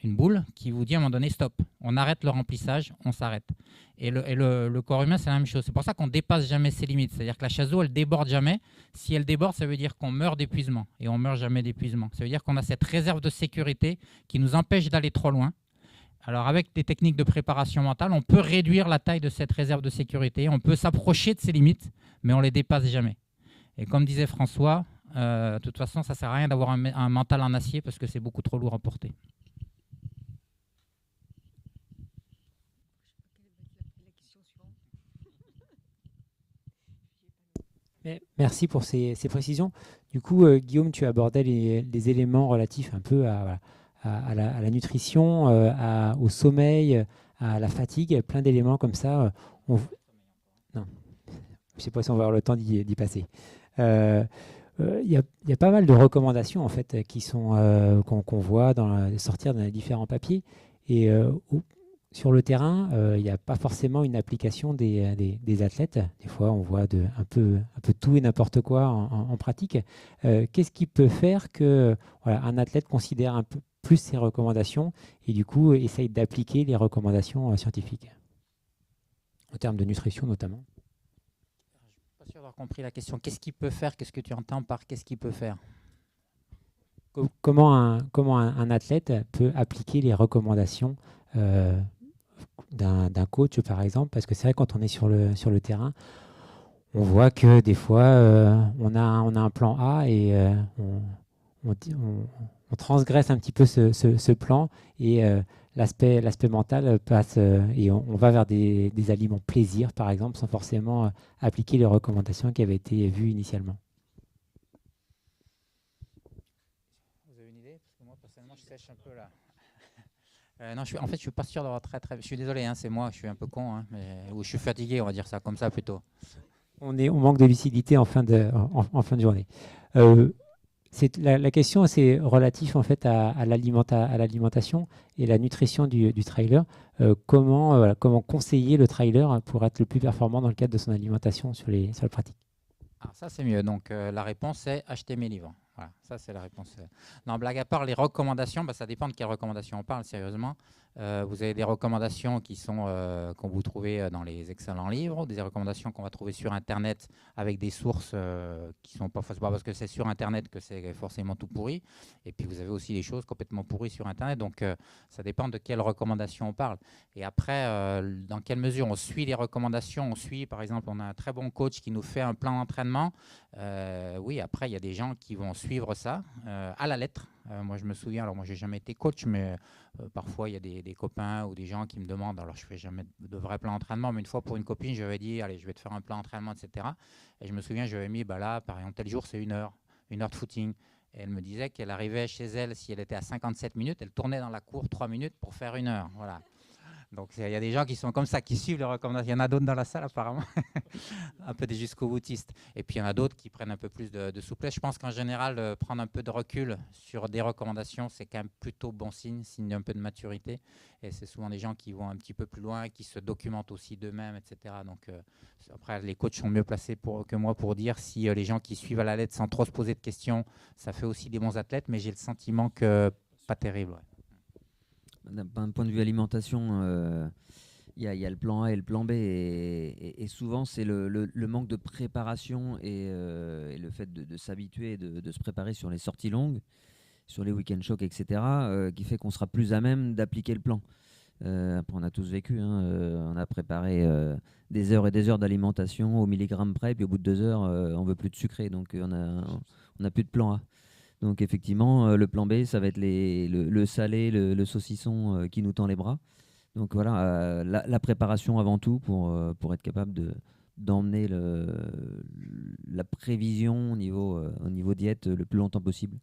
une boule qui vous dit à un moment donné stop. On arrête le remplissage, on s'arrête. Et le corps humain, c'est la même chose. C'est pour ça qu'on ne dépasse jamais ses limites. C'est-à-dire que la chasse d'eau, elle déborde jamais. Si elle déborde, ça veut dire qu'on meurt d'épuisement. Et on ne meurt jamais d'épuisement. Ça veut dire qu'on a cette réserve de sécurité qui nous empêche d'aller trop loin. Alors avec des techniques de préparation mentale, on peut réduire la taille de cette réserve de sécurité. On peut s'approcher de ses limites, mais on ne les dépasse jamais. Et comme disait François, de toute façon, ça ne sert à rien d'avoir un mental en acier parce que c'est beaucoup trop lourd à porter. Merci pour ces précisions. Du coup, Guillaume, tu abordais les éléments relatifs un peu à la nutrition, au sommeil, à la fatigue, plein d'éléments comme ça. Non, je ne sais pas si on va avoir le temps d'y passer. Il y a pas mal de recommandations en fait qui sont qu'on voit sortir dans les différents papiers. Et sur le terrain, il n'y a pas forcément une application des athlètes. Des fois, on voit un peu tout et n'importe quoi en pratique. Qu'est-ce qui peut faire que un athlète considère un peu plus ses recommandations et du coup essaye d'appliquer les recommandations scientifiques, en termes de nutrition notamment? Je ne suis pas sûr d'avoir compris la question. Qu'est-ce qu'il peut faire? Qu'est-ce que tu entends par qu'est-ce qu'il peut faire? Comment un athlète peut appliquer les recommandations d'un coach, par exemple? Parce que c'est vrai, quand on est sur le terrain, on voit que des fois, on a un plan A et on transgresse un petit peu ce plan et l'aspect mental passe et on va vers des aliments plaisir, par exemple, sans forcément appliquer les recommandations qui avaient été vues initialement. Vous avez une idée? Parce que moi, personnellement, je sèche un peu là. Non, en fait, je suis pas sûr d'avoir très. Je suis désolé, hein, c'est moi, je suis un peu con, hein, ou je suis fatigué, on va dire ça comme ça plutôt. On manque de lucidité en fin de journée. La question, c'est relatif en fait à l'alimentation et la nutrition du trailer. Comment conseiller le trailer pour être le plus performant dans le cadre de son alimentation sur le pratique? Alors ça, c'est mieux. Donc, la réponse, c'est acheter mes livres. Voilà, ça, c'est la réponse. Non, blague à part, les recommandations, ça dépend de quelles recommandations on parle, sérieusement. Vous avez des recommandations qu'on vous trouvez dans les excellents livres, des recommandations qu'on va trouver sur Internet avec des sources qui sont pas parce que c'est sur Internet que c'est forcément tout pourri. Et puis, vous avez aussi des choses complètement pourries sur Internet. Donc, ça dépend de quelles recommandations on parle. Et après, dans quelle mesure on suit les recommandations? On suit, par exemple, on a un très bon coach qui nous fait un plan d'entraînement. Oui, après, il y a des gens qui vont suivre ça à la lettre. Moi, je me souviens, alors moi, j'ai jamais été coach, mais parfois, il y a des copains ou des gens qui me demandent, alors je fais jamais de vrai plan d'entraînement, mais une fois pour une copine, je lui ai dit, allez, je vais te faire un plan d'entraînement, etc. Et je me souviens, je lui ai mis, là, par exemple, tel jour, c'est 1 heure de footing. Et elle me disait qu'elle arrivait chez elle, si elle était à 57 minutes, elle tournait dans la cour 3 minutes pour faire 1 heure. Voilà. Donc, il y a des gens qui sont comme ça, qui suivent les recommandations. Il y en a d'autres dans la salle, apparemment, un peu des jusqu'au-boutistes. Et puis, il y en a d'autres qui prennent un peu plus de souplesse. Je pense qu'en général, prendre un peu de recul sur des recommandations, c'est quand même plutôt bon signe d'un peu de maturité. Et c'est souvent des gens qui vont un petit peu plus loin, qui se documentent aussi d'eux-mêmes, etc. Donc, après, les coachs sont mieux placés que moi pour dire si les gens qui suivent à la lettre sans trop se poser de questions, ça fait aussi des bons athlètes. Mais j'ai le sentiment que pas terrible. Ouais. D'un point de vue alimentation, il y a le plan A et le plan B. Et souvent, c'est le manque de préparation et le fait de s'habituer, de se préparer sur les sorties longues, sur les week-end shocks, etc., qui fait qu'on sera plus à même d'appliquer le plan. Après, on a tous vécu. On a préparé des heures et des heures d'alimentation au milligramme près, puis au bout de 2 heures, on veut plus de sucré. Donc, on n'a plus de plan A. Donc effectivement, le plan B, ça va être le salé, le saucisson qui nous tend les bras. Donc voilà, la préparation avant tout pour être capable d'emmener la prévision au niveau diète le plus longtemps possible.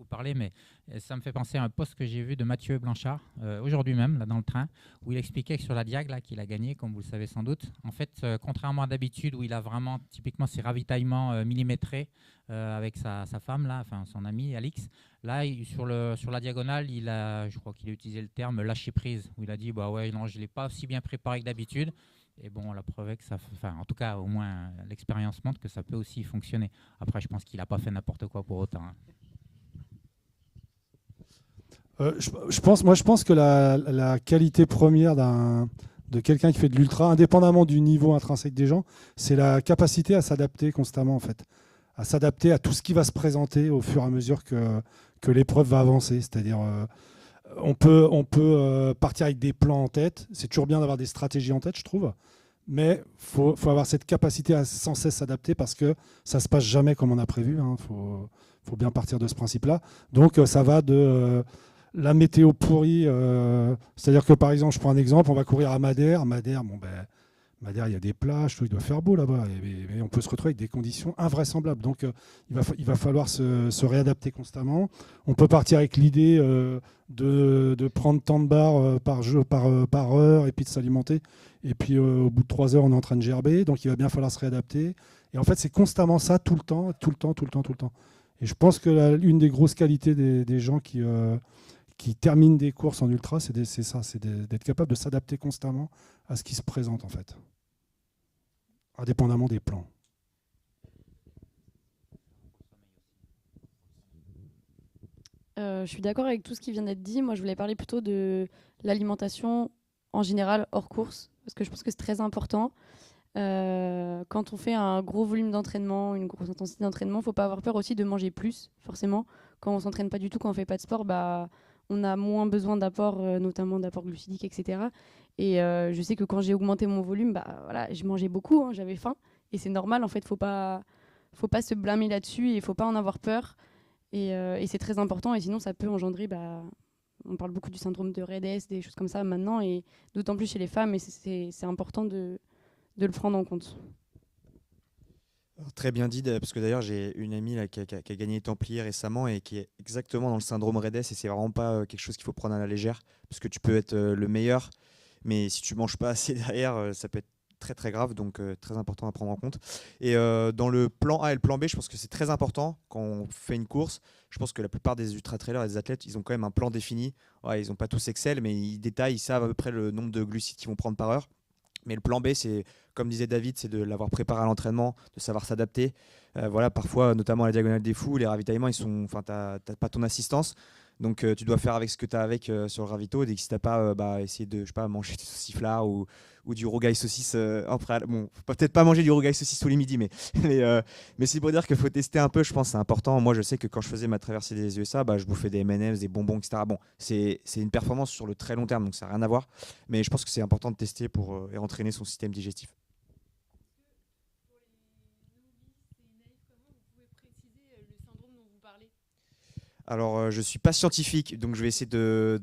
parler, mais ça me fait penser à un post que j'ai vu de Mathieu Blanchard aujourd'hui même, là dans le train, où il expliquait que sur la Diag, là, qu'il a gagné, comme vous le savez sans doute, en fait, contrairement à d'habitude où il a vraiment typiquement ses ravitaillements millimétrés avec sa femme, là, enfin son ami Alix, là, sur la diagonale, je crois qu'il a utilisé le terme lâcher prise, où il a dit bah ouais, non, je ne l'ai pas aussi bien préparé que d'habitude. Et bon, on l'a prouvé que en tout cas, au moins, l'expérience montre que ça peut aussi fonctionner. Après, je pense qu'il n'a pas fait n'importe quoi pour autant. Hein. Je pense que la qualité première de quelqu'un qui fait de l'ultra, indépendamment du niveau intrinsèque des gens, c'est la capacité à s'adapter constamment, en fait. À s'adapter à tout ce qui va se présenter au fur et à mesure que l'épreuve va avancer. C'est-à-dire, on peut partir avec des plans en tête. C'est toujours bien d'avoir des stratégies en tête, je trouve. Mais il faut avoir cette capacité à sans cesse s'adapter parce que ça ne se passe jamais comme on a prévu. Il faut bien partir de ce principe-là. Donc, ça va de la météo pourrie. C'est-à-dire que, par exemple, je prends un exemple, on va courir à Madère. Madère, il y a des plages, il doit faire beau là-bas. Mais on peut se retrouver avec des conditions invraisemblables. Donc, il va falloir se réadapter constamment. On peut partir avec l'idée de prendre tant de barres par heure et puis de s'alimenter. Et puis, au bout de 3 heures, on est en train de gerber. Donc, il va bien falloir se réadapter. Et en fait, c'est constamment ça, tout le temps. Et je pense que l'une des grosses qualités des gens qui terminent des courses en ultra, c'est d'être capable de s'adapter constamment à ce qui se présente, en fait, indépendamment des plans. Je suis d'accord avec tout ce qui vient d'être dit. Moi, je voulais parler plutôt de l'alimentation en général hors course, parce que je pense que c'est très important. Quand on fait un gros volume d'entraînement, une grosse intensité d'entraînement, il ne faut pas avoir peur aussi de manger plus, forcément. Quand on ne s'entraîne pas du tout, quand on ne fait pas de sport, on a moins besoin d'apports, notamment d'apports glucidiques, etc. Et je sais que quand j'ai augmenté mon volume, voilà, je mangeais beaucoup, hein, j'avais faim. Et c'est normal, en fait, faut pas se blâmer là-dessus et il ne faut pas en avoir peur. Et c'est très important. Et sinon, ça peut engendrer... on parle beaucoup du syndrome de RED-S, des choses comme ça maintenant, et d'autant plus chez les femmes. Et c'est important de le prendre en compte. Très bien dit, parce que d'ailleurs j'ai une amie là, qui a gagné Templier récemment et qui est exactement dans le syndrome RED-S et c'est vraiment pas quelque chose qu'il faut prendre à la légère parce que tu peux être le meilleur, mais si tu manges pas assez derrière, ça peut être très très grave, donc très important à prendre en compte. Et dans le plan A et le plan B, je pense que c'est très important quand on fait une course. Je pense que la plupart des ultra-trailers et des athlètes, ils ont quand même un plan défini. Ouais, ils n'ont pas tous Excel, mais ils détaillent, ils savent à peu près le nombre de glucides qu'ils vont prendre par heure. Mais le plan B, c'est, comme disait David, c'est de l'avoir préparé à l'entraînement, de savoir s'adapter. Voilà, parfois, notamment à la Diagonale des Fous, les ravitaillements, tu n'as pas ton assistance. Donc, tu dois faire avec ce que tu as avec sur le ravito. Et si tu n'as pas, essayer de manger des sauciflards ou du rougail saucisse après. Bon, peut-être pas manger du rougail saucisse tous les midis, mais c'est pour dire qu'il faut tester un peu. Je pense que c'est important. Moi, je sais que quand je faisais ma traversée des USA, je bouffais des M&M's, des bonbons, etc. Bon, c'est une performance sur le très long terme, donc ça n'a rien à voir. Mais je pense que c'est important de tester pour et entraîner son système digestif. Alors, je ne suis pas scientifique, donc je vais essayer de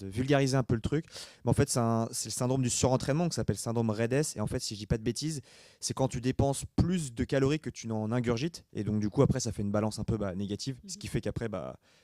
vulgariser un peu le truc. Mais en fait, c'est le syndrome du surentraînement qui s'appelle syndrome RED-S. Et en fait, si je ne dis pas de bêtises, c'est quand tu dépenses plus de calories que tu n'en ingurgites. Et donc, du coup, après, ça fait une balance un peu négative. Ce qui fait qu'après,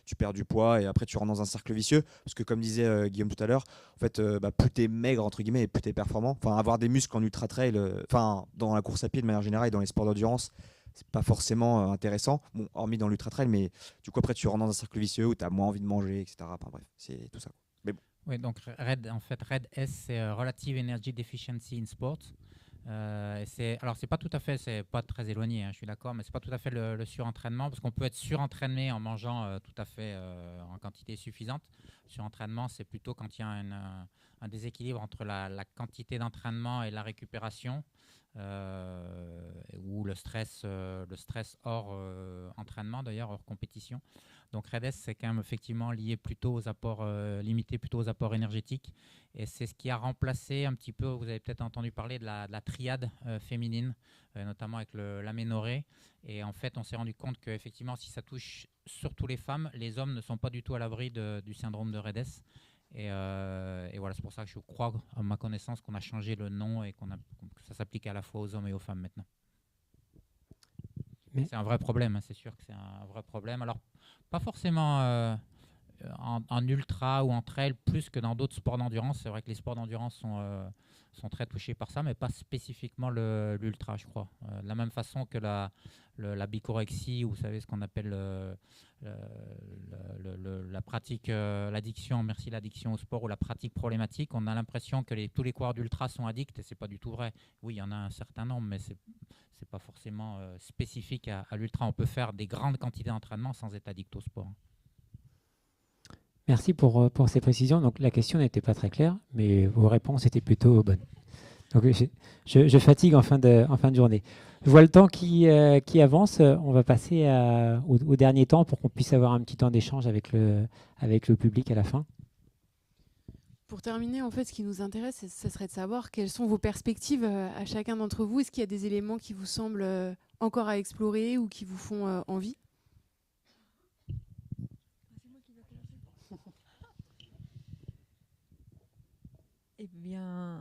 tu perds du poids et après, tu rentres dans un cercle vicieux. Parce que, comme disait Guillaume tout à l'heure, en fait, plus tu es maigre, entre guillemets, et plus tu es performant. Enfin, avoir des muscles en ultra-trail, dans la course à pied de manière générale et dans les sports d'endurance, c'est pas forcément intéressant, bon, hormis dans l'ultra-trail, mais du coup après tu rentres dans un cercle vicieux où tu as moins envie de manger, etc. Enfin, bref, c'est tout ça. Mais bon. Oui, donc RED-S, c'est Relative Energy Deficiency in Sport. Alors c'est pas tout à fait, c'est pas très éloigné, hein, je suis d'accord, mais c'est pas tout à fait le surentraînement, parce qu'on peut être surentraîné en mangeant tout à fait en quantité suffisante. Surentraînement, c'est plutôt quand il y a un déséquilibre entre la quantité d'entraînement et la récupération. Ou le stress hors entraînement, d'ailleurs hors compétition. Donc RED-S, c'est quand même effectivement lié plutôt aux apports limité plutôt aux apports énergétiques, et c'est ce qui a remplacé un petit peu, vous avez peut-être entendu parler de la triade féminine, notamment avec l'aménorrhée. Et en fait, on s'est rendu compte qu'effectivement, si ça touche surtout les femmes, les hommes ne sont pas du tout à l'abri du syndrome de RED-S. Et voilà, c'est pour ça que je crois, à ma connaissance, qu'on a changé le nom et que ça s'applique à la fois aux hommes et aux femmes maintenant. C'est un vrai problème, hein, c'est sûr que c'est un vrai problème. Alors, pas forcément en ultra ou en trail, plus que dans d'autres sports d'endurance. C'est vrai que les sports d'endurance sont très touchés par ça, mais pas spécifiquement l'ultra, je crois. De la même façon que la bicorexie, ou vous savez ce qu'on appelle la pratique, l'addiction, l'addiction au sport ou la pratique problématique. On a l'impression que tous les coureurs d'ultra sont addicts, et c'est pas du tout vrai. Oui, il y en a un certain nombre, mais c'est pas forcément spécifique à l'ultra. On peut faire des grandes quantités d'entraînement sans être addict au sport. Merci pour ces précisions. Donc, la question n'était pas très claire, mais vos réponses étaient plutôt bonnes. Donc, je fatigue en fin de journée. Je vois le temps qui avance. On va passer au dernier temps pour qu'on puisse avoir un petit temps d'échange avec le public à la fin. Pour terminer, en fait, ce qui nous intéresse, ce serait de savoir quelles sont vos perspectives à chacun d'entre vous. Est-ce qu'il y a des éléments qui vous semblent encore à explorer ou qui vous font envie ? Eh bien,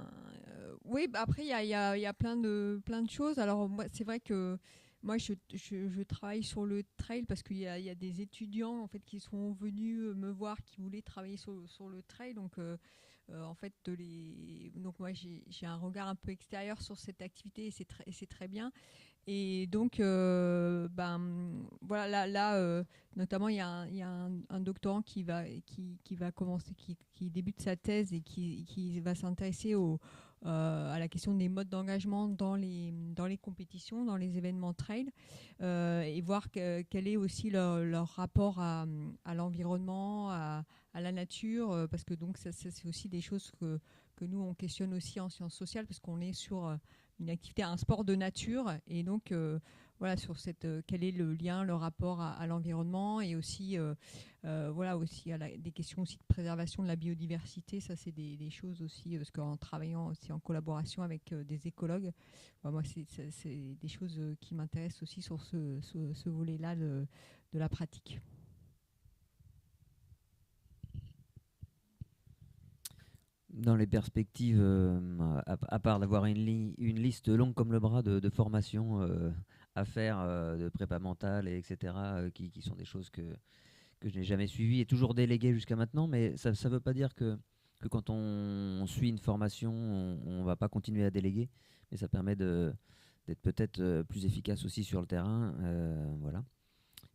oui, après, il y a plein de choses. Alors, moi, c'est vrai que moi, je travaille sur le trail parce qu'il y a des étudiants en fait, qui sont venus me voir, qui voulaient travailler sur le trail. Donc, en fait, donc moi, j'ai un regard un peu extérieur sur cette activité et c'est très bien. Et donc, voilà, là notamment, il y a un doctorant qui va commencer, qui débute sa thèse et qui va s'intéresser à la question des modes d'engagement dans les compétitions, dans les événements trail, et voir quel est aussi leur rapport à l'environnement, à la nature, parce que donc ça c'est aussi des choses que nous on questionne aussi en sciences sociales, parce qu'on est sur une activité, un sport de nature, et donc voilà, sur quel est le lien, le rapport à l'environnement, et aussi voilà, aussi à des questions aussi de préservation de la biodiversité. Ça c'est des choses aussi, parce qu'en travaillant aussi en collaboration avec des écologues, moi c'est des choses qui m'intéressent aussi sur ce volet-là de la pratique. Dans les perspectives, à part d'avoir une liste longue comme le bras de formations à faire, de prépa mentale, etc., qui sont des choses que je n'ai jamais suivies et toujours déléguées jusqu'à maintenant, mais ça ne veut pas dire que quand on suit une formation, on ne va pas continuer à déléguer, mais ça permet d'être peut-être plus efficace aussi sur le terrain. Voilà.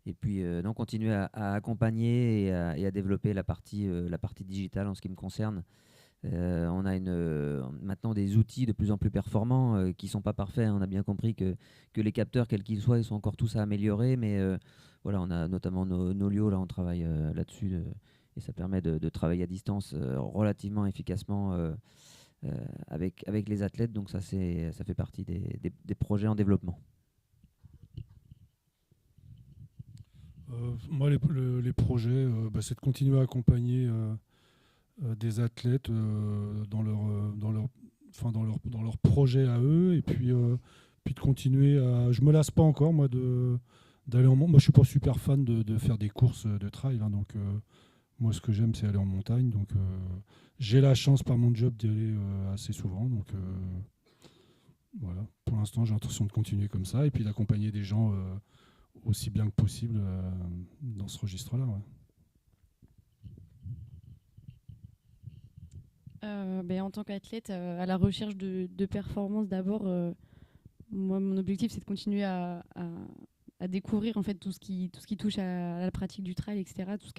Et puis donc continuer à accompagner et à développer la partie digitale en ce qui me concerne. On a maintenant des outils de plus en plus performants qui ne sont pas parfaits. On a bien compris que les capteurs, quels qu'ils soient, ils sont encore tous à améliorer. Mais voilà, on a notamment Nolio, là, on travaille là-dessus. Et ça permet de travailler à distance relativement efficacement avec les athlètes. Donc ça fait partie des projets en développement. Moi, les projets, c'est de continuer à accompagner des athlètes dans leur projet à eux, et puis de continuer à... Je me lasse pas encore, moi, d'aller en montagne. Moi, je suis pas super fan de faire des courses de trail, hein, donc moi, ce que j'aime, c'est aller en montagne. Donc, j'ai la chance par mon job d'y aller assez souvent. Donc, voilà. Pour l'instant, j'ai l'intention de continuer comme ça, et puis d'accompagner des gens aussi bien que possible dans ce registre-là. Ouais. En tant qu'athlète, à la recherche de performance d'abord, moi, mon objectif, c'est de continuer à découvrir en fait tout ce qui touche à la pratique du trail, etc. Tout ce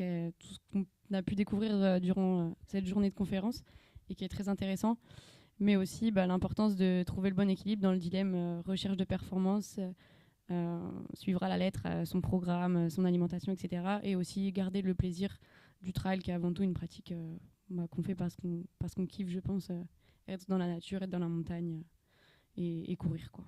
qu'on a pu découvrir durant cette journée de conférence et qui est très intéressant. Mais aussi l'importance de trouver le bon équilibre dans le dilemme recherche de performance, suivre à la lettre son programme, son alimentation, etc. Et aussi garder le plaisir du trail, qui est avant tout une pratique qu'on fait parce qu'on kiffe, je pense, être dans la nature, être dans la montagne et courir, quoi.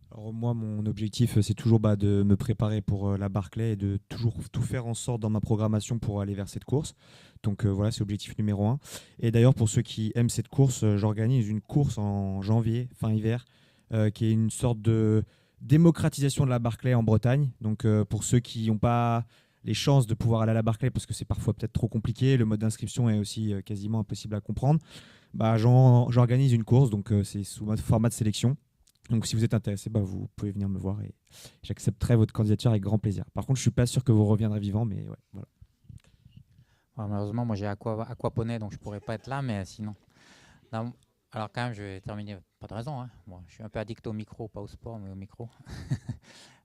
Alors moi, mon objectif, c'est toujours de me préparer pour la Barclay et de toujours tout faire en sorte dans ma programmation pour aller vers cette course. Donc voilà, c'est l'objectif numéro 1. Et d'ailleurs, pour ceux qui aiment cette course, j'organise une course en janvier, fin hiver, qui est une sorte de démocratisation de la Barclay en Bretagne. Donc pour ceux qui n'ont pas les chances de pouvoir aller à la Barclay, parce que c'est parfois peut-être trop compliqué, le mode d'inscription est aussi quasiment impossible à comprendre, j'organise une course, donc c'est sous format de sélection. Donc si vous êtes intéressé, vous pouvez venir me voir et j'accepterai votre candidature avec grand plaisir. Par contre, je ne suis pas sûr que vous reviendrez vivant, mais ouais, voilà. Malheureusement, moi j'ai aquaponé, donc je ne pourrais pas être là, mais sinon. Non, alors quand même, je vais terminer, pas de raison. Hein. Moi, je suis un peu addict au micro, pas au sport, mais au micro.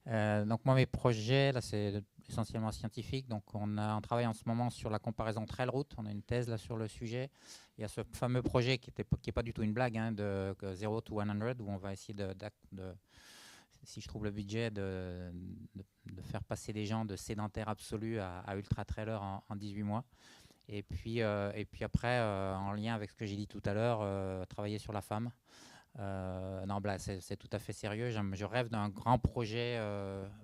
Donc moi, mes projets, là, c'est essentiellement scientifique. Donc on travaille en ce moment sur la comparaison trail-route. On a une thèse là sur le sujet. Il y a ce fameux projet qui est pas du tout une blague, hein, de 0 to 100, où on va essayer si je trouve le budget, de faire passer les gens de sédentaires absolus à ultra-trailer en 18 mois. Et puis après, en lien avec ce que j'ai dit tout à l'heure, travailler sur la femme. Non, c'est tout à fait sérieux. Je rêve d'un grand projet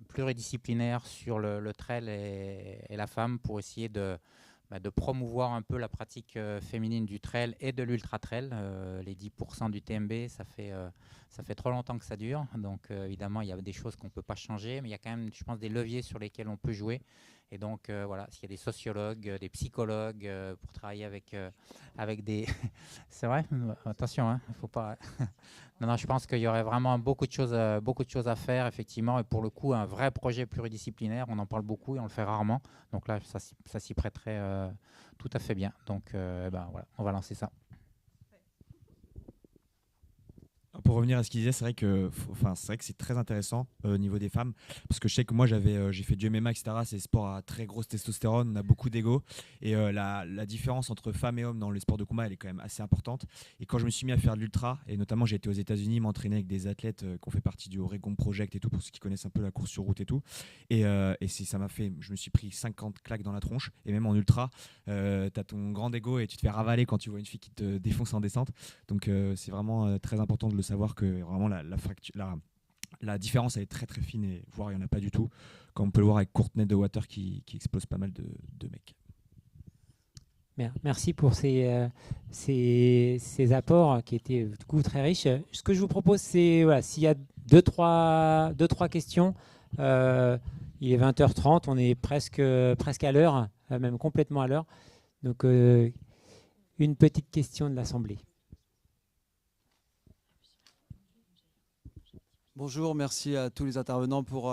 pluridisciplinaire sur le trail et la femme pour essayer de promouvoir un peu la pratique féminine du trail et de l'ultra-trail. Les 10% du TMB, ça fait trop longtemps que ça dure. Donc évidemment, il y a des choses qu'on ne peut pas changer, mais il y a quand même, je pense, des leviers sur lesquels on peut jouer. Et donc voilà, s'il y a des sociologues, des psychologues pour travailler avec des... C'est vrai, attention, hein, faut pas... non, je pense qu'il y aurait vraiment beaucoup de choses à faire, effectivement. Et pour le coup, un vrai projet pluridisciplinaire, on en parle beaucoup et on le fait rarement. Donc là, ça s'y prêterait tout à fait bien. Donc voilà, on va lancer ça. Pour revenir à ce qu'il disait, c'est vrai que c'est très intéressant au niveau des femmes, parce que je sais que moi j'ai fait du MMA, etc. C'est des sports à très grosse testostérone, on a beaucoup d'ego, et la différence entre femmes et hommes dans les sports de combat, elle est quand même assez importante. Et quand je me suis mis à faire de l'ultra, et notamment j'ai été aux États-Unis m'entraîner avec des athlètes qui ont fait partie du Oregon Project et tout, pour ceux qui connaissent un peu la course sur route et tout, et ça m'a fait, je me suis pris 50 claques dans la tronche, et même en ultra, t'as ton grand ego et tu te fais ravaler quand tu vois une fille qui te défonce en descente. Donc c'est vraiment très important de le savoir, que vraiment la différence elle est très très fine, et voire il n'y en a pas du tout, comme on peut le voir avec Courtney de Water qui explose pas mal de mecs. Merci pour ces apports qui étaient du coup très riches. Ce que je vous propose, c'est s'il y a deux, trois questions, il est 20h30, on est presque à l'heure, même complètement à l'heure. Donc une petite question de l'Assemblée. Bonjour, merci à tous les intervenants pour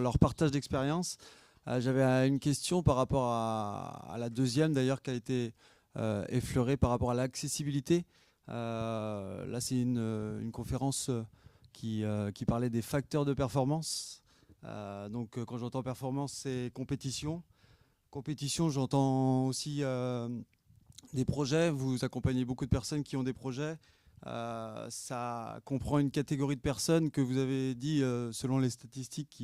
leur partage d'expérience. J'avais une question par rapport à la deuxième, d'ailleurs, qui a été effleurée par rapport à l'accessibilité. Là, c'est une conférence qui parlait des facteurs de performance. Donc, quand j'entends performance, c'est compétition. Compétition, j'entends aussi des projets. Vous accompagnez beaucoup de personnes qui ont des projets. Ça comprend une catégorie de personnes que vous avez dit, selon les statistiques,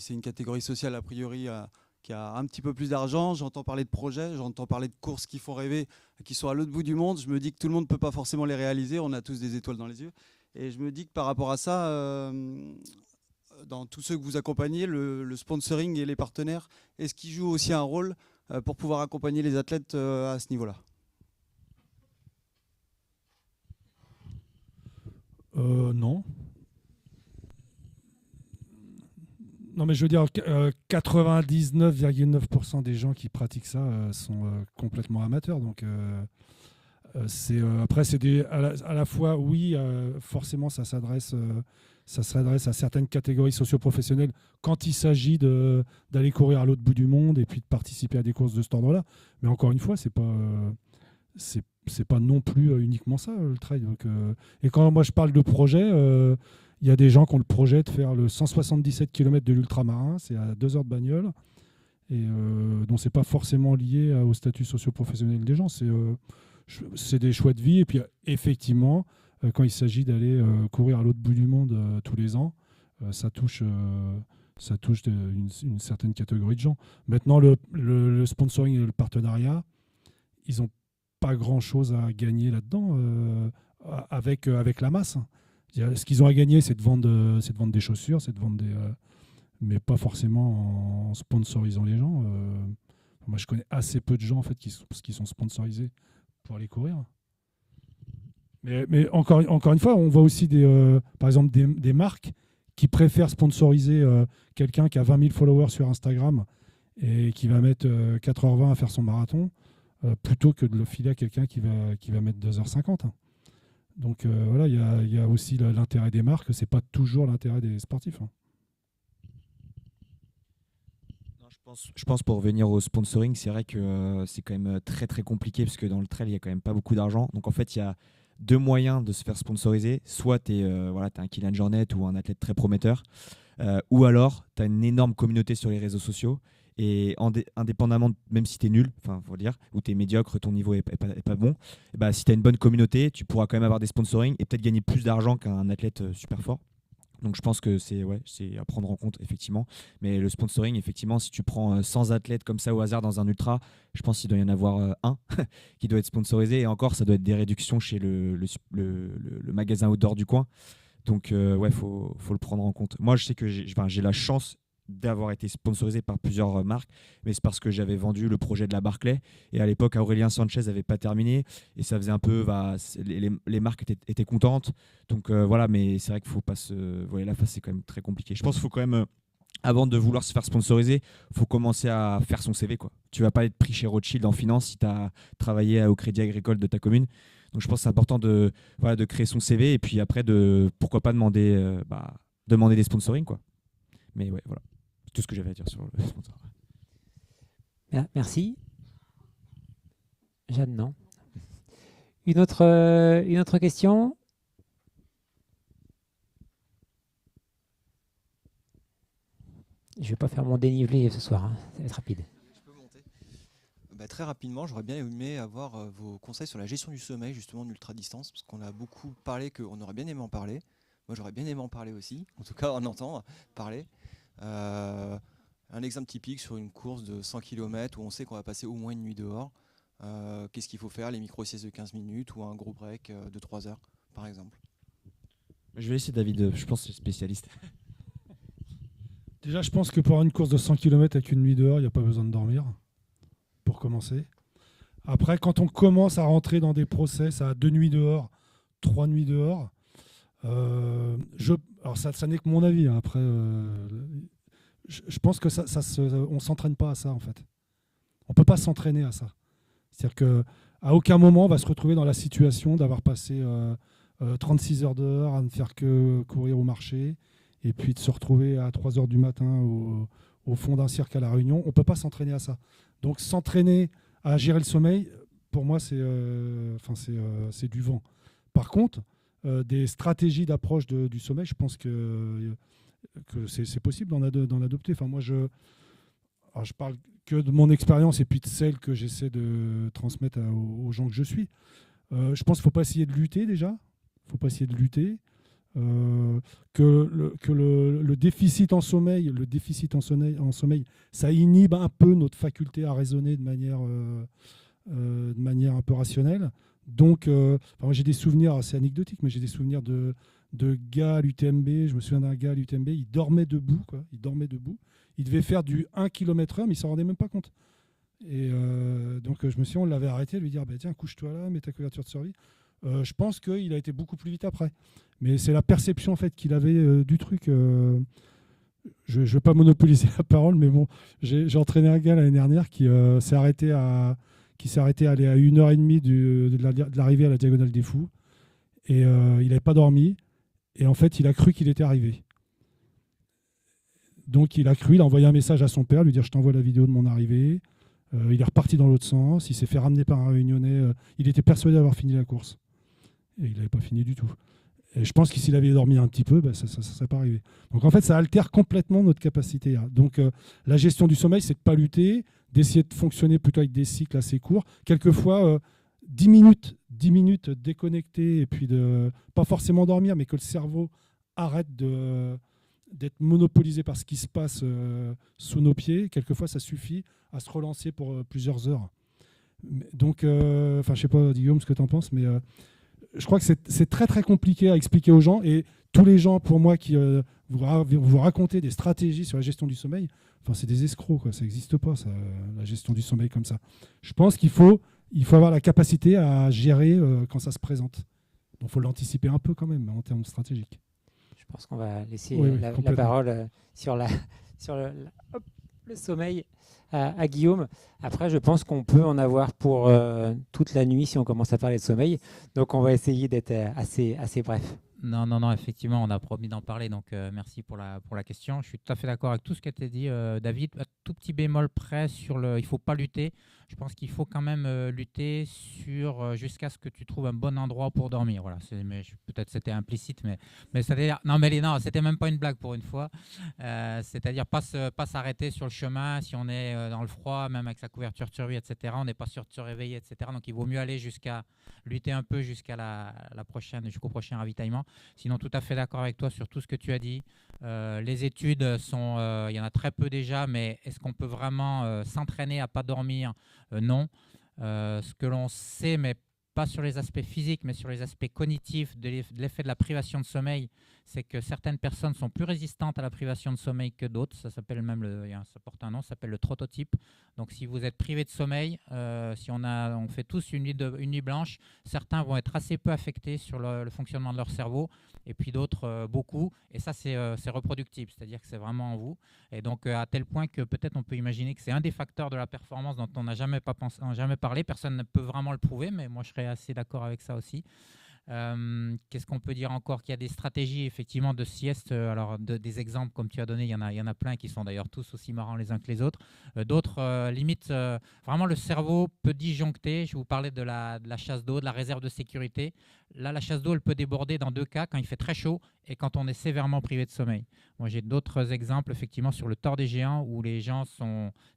c'est une catégorie sociale a priori qui a un petit peu plus d'argent. J'entends parler de projets, j'entends parler de courses qui font rêver, qui sont à l'autre bout du monde. Je me dis que tout le monde ne peut pas forcément les réaliser, on a tous des étoiles dans les yeux. Et je me dis que par rapport à ça, dans tous ceux que vous accompagnez, le sponsoring et les partenaires, est-ce qu'ils jouent aussi un rôle pour pouvoir accompagner les athlètes à ce niveau-là ? Non. Non, mais je veux dire, 99,9% des gens qui pratiquent ça sont complètement amateurs. Donc, après, c'est à la fois, oui, forcément, ça s'adresse à certaines catégories socio-professionnelles quand il s'agit d'aller courir à l'autre bout du monde et puis de participer à des courses de cet ordre-là. Mais encore une fois, c'est pas non plus uniquement ça, le trail. Donc, et quand moi je parle de projet, il y a des gens qui ont le projet de faire le 177 km de l'ultramarin, c'est à 2 heures de bagnole, et donc c'est pas forcément lié au statut socio-professionnel des gens, c'est des choix de vie. Et puis effectivement, quand il s'agit d'aller courir à l'autre bout du monde tous les ans, ça touche une certaine catégorie de gens. Maintenant, le sponsoring et le partenariat, ils ont pas grand-chose à gagner là-dedans avec la masse. Ce qu'ils ont à gagner, c'est de vendre des chaussures, c'est de vendre mais pas forcément en sponsorisant les gens. Moi, je connais assez peu de gens en fait qui sont sponsorisés pour aller courir. Mais encore une fois, on voit aussi par exemple des marques qui préfèrent sponsoriser quelqu'un qui a 20 000 followers sur Instagram et qui va mettre 4h20 à faire son marathon, plutôt que de le filer à quelqu'un qui va mettre 2h50. Donc voilà, il y a aussi l'intérêt des marques, c'est pas toujours l'intérêt des sportifs. Hein. Je pense pour revenir au sponsoring, c'est vrai que c'est quand même très très compliqué parce que dans le trail, il n'y a quand même pas beaucoup d'argent. Donc en fait, il y a deux moyens de se faire sponsoriser. Soit tu es voilà, un Kylian Jornet ou un athlète très prometteur, ou alors tu as une énorme communauté sur les réseaux sociaux. Et indépendamment, même si tu es nul, faut dire, ou tu es médiocre, ton niveau est pas bon, et bah, si tu as une bonne communauté, tu pourras quand même avoir des sponsorings et peut-être gagner plus d'argent qu'un athlète super fort. Donc je pense que c'est à prendre en compte, effectivement. Mais le sponsoring, effectivement, si tu prends 100 athlètes comme ça au hasard dans un ultra, je pense qu'il doit y en avoir un qui doit être sponsorisé. Et encore, ça doit être des réductions chez le magasin outdoor du coin. Donc faut le prendre en compte. Moi, je sais que j'ai la chance d'avoir été sponsorisé par plusieurs marques, mais c'est parce que j'avais vendu le projet de la Barclay et à l'époque Aurélien Sanchez n'avait pas terminé et ça faisait un peu les marques étaient contentes, donc voilà, mais c'est vrai qu'il faut pas se voiler la face, c'est quand même très compliqué. Je pense qu'il faut quand même avant de vouloir se faire sponsoriser, il faut commencer à faire son CV, quoi. Tu vas pas être pris chez Rothschild en finance si tu as travaillé au Crédit Agricole de ta commune. Donc je pense que c'est important de créer son CV et puis après pourquoi pas demander des sponsorings, quoi. Mais ouais, voilà. Tout ce que j'avais à dire sur le sponsor. Merci. Jeanne, non. Une autre question? Je ne vais pas faire mon dénivelé ce soir, hein. Ça va être rapide. Je peux monter. Très rapidement, j'aurais bien aimé avoir vos conseils sur la gestion du sommeil, justement, en ultra-distance, parce qu'on a beaucoup parlé, qu'on aurait bien aimé en parler. Moi, j'aurais bien aimé en parler aussi, en tout cas en entendre parler. Un exemple typique sur une course de 100 km où on sait qu'on va passer au moins une nuit dehors. Qu'est-ce qu'il faut faire? Les micro-siestes de 15 minutes ou un gros break de 3 heures, par exemple? Je vais laisser David, je pense que c'est spécialiste. Déjà, je pense que pour une course de 100 km avec une nuit dehors, il n'y a pas besoin de dormir, pour commencer. Après, quand on commence à rentrer dans des process à 2 nuits dehors, 3 nuits dehors, alors ça n'est que mon avis, hein. Après, je pense que on ne s'entraîne pas à ça, en fait. On ne peut pas s'entraîner à ça. C'est-à-dire qu'à aucun moment, on va se retrouver dans la situation d'avoir passé 36 heures dehors à ne faire que courir au marché et puis de se retrouver à 3 heures du matin au fond d'un cirque à La Réunion. On ne peut pas s'entraîner à ça. Donc s'entraîner à gérer le sommeil, pour moi, c'est du vent. Par contre, des stratégies d'approche du sommeil, je pense que c'est possible d'en adopter. Enfin, moi, je parle que de mon expérience et puis de celle que j'essaie de transmettre aux gens que je suis. Je pense qu'il ne faut pas essayer de lutter déjà. Il ne faut pas essayer de lutter. Que le déficit en sommeil, ça inhibe un peu notre faculté à raisonner de manière un peu rationnelle. Donc, moi, j'ai des souvenirs assez anecdotiques, mais j'ai des souvenirs de gars à l'UTMB. Je me souviens d'un gars à l'UTMB, il dormait debout, quoi. Il dormait debout. Il devait faire du 1 km/h, mais il ne s'en rendait même pas compte. Et donc, je me souviens, on l'avait arrêté, lui dire tiens, couche-toi là, mets ta couverture de survie. Je pense qu'il a été beaucoup plus vite après. Mais c'est la perception en fait, qu'il avait du truc. Je ne vais pas monopoliser la parole, mais bon, j'ai entraîné un gars l'année dernière qui s'est arrêté à aller à 1h30 de l'arrivée à la Diagonale des Fous. Et il n'avait pas dormi. Et en fait, il a cru qu'il était arrivé. Donc il a envoyé un message à son père, lui dire je t'envoie la vidéo de mon arrivée. Il est reparti dans l'autre sens. Il s'est fait ramener par un Réunionnais. Il était persuadé d'avoir fini la course. Et il n'avait pas fini du tout. Et je pense que s'il avait dormi un petit peu, ça ne serait pas arrivé. Donc en fait, ça altère complètement notre capacité. Donc la gestion du sommeil, c'est de ne pas lutter, d'essayer de fonctionner plutôt avec des cycles assez courts. Quelquefois, 10 minutes déconnecté et puis de pas forcément dormir, mais que le cerveau arrête d'être monopolisé par ce qui se passe sous nos pieds. Quelquefois, ça suffit à se relancer pour plusieurs heures. Donc, je ne sais pas, Guillaume, ce que tu en penses, mais je crois que c'est très très compliqué à expliquer aux gens. Et tous les gens, pour moi, qui vous raconter des stratégies sur la gestion du sommeil, c'est des escrocs, quoi. Ça n'existe pas, ça, la gestion du sommeil comme ça. Je pense qu'il faut avoir la capacité à gérer quand ça se présente. Donc il faut l'anticiper un peu quand même en termes stratégiques. Je pense qu'on va laisser Oui, la parole sur le sommeil à Guillaume. Après, je pense qu'on peut en avoir pour toute la nuit si on commence à parler de sommeil. Donc, on va essayer d'être assez bref. Non, effectivement, on a promis d'en parler, donc merci pour la question. Je suis tout à fait d'accord avec tout ce qu'a été dit, David. Un tout petit bémol près sur il ne faut pas lutter. Je pense qu'il faut quand même lutter jusqu'à ce que tu trouves un bon endroit pour dormir. Voilà, peut-être c'était implicite, mais c'est-à-dire, non, c'était même pas une blague pour une fois. C'est-à-dire pas s'arrêter sur le chemin si on est dans le froid, même avec sa couverture survie, etc. On n'est pas sûr de se réveiller, etc. Donc il vaut mieux aller lutter un peu jusqu'à jusqu'au prochain ravitaillement. Sinon, tout à fait d'accord avec toi sur tout ce que tu as dit. Les études il y en a très peu déjà, mais est-ce qu'on peut vraiment s'entraîner à pas dormir? Non. Ce que l'on sait, mais pas sur les aspects physiques, mais sur les aspects cognitifs de l'effet de la privation de sommeil, c'est que certaines personnes sont plus résistantes à la privation de sommeil que d'autres. Ça s'appelle ça porte un nom, ça s'appelle le trototype. Donc si vous êtes privé de sommeil, si on fait tous une nuit blanche, certains vont être assez peu affectés sur le fonctionnement de leur cerveau, et puis d'autres beaucoup. Et ça, c'est reproductible, c'est-à-dire que c'est vraiment en vous. Et donc à tel point que peut-être on peut imaginer que c'est un des facteurs de la performance dont on n'a jamais parlé. Personne ne peut vraiment le prouver, mais moi je serais assez d'accord avec ça aussi. Qu'est-ce qu'on peut dire encore? Qu'il y a des stratégies effectivement de sieste. Alors des exemples comme tu as donné, il y en a plein qui sont d'ailleurs tous aussi marrants les uns que les autres. D'autres limite vraiment le cerveau peut disjoncter. Je vous parlais de la chasse d'eau, de la réserve de sécurité. Là, la chasse d'eau, elle peut déborder dans deux cas, quand il fait très chaud et quand on est sévèrement privé de sommeil. Moi, j'ai d'autres exemples effectivement sur le tort des géants où les gens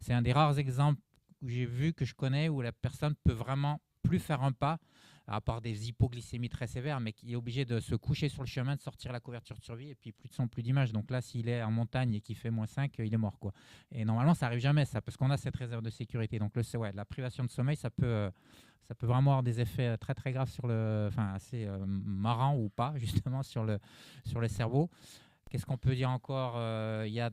c'est un des rares exemples où j'ai vu, que je connais, où la personne peut vraiment plus faire un pas, à part des hypoglycémies très sévères, mais qui est obligé de se coucher sur le chemin, de sortir la couverture de survie, et puis plus de son, plus d'image. Donc là, s'il est en montagne et qu'il fait -5, il est mort, quoi. Et normalement, ça n'arrive jamais, ça, parce qu'on a cette réserve de sécurité. Donc la privation de sommeil, ça peut vraiment avoir des effets très très graves assez marrants ou pas, justement, sur le cerveau. Qu'est-ce qu'on peut dire encore? Il y a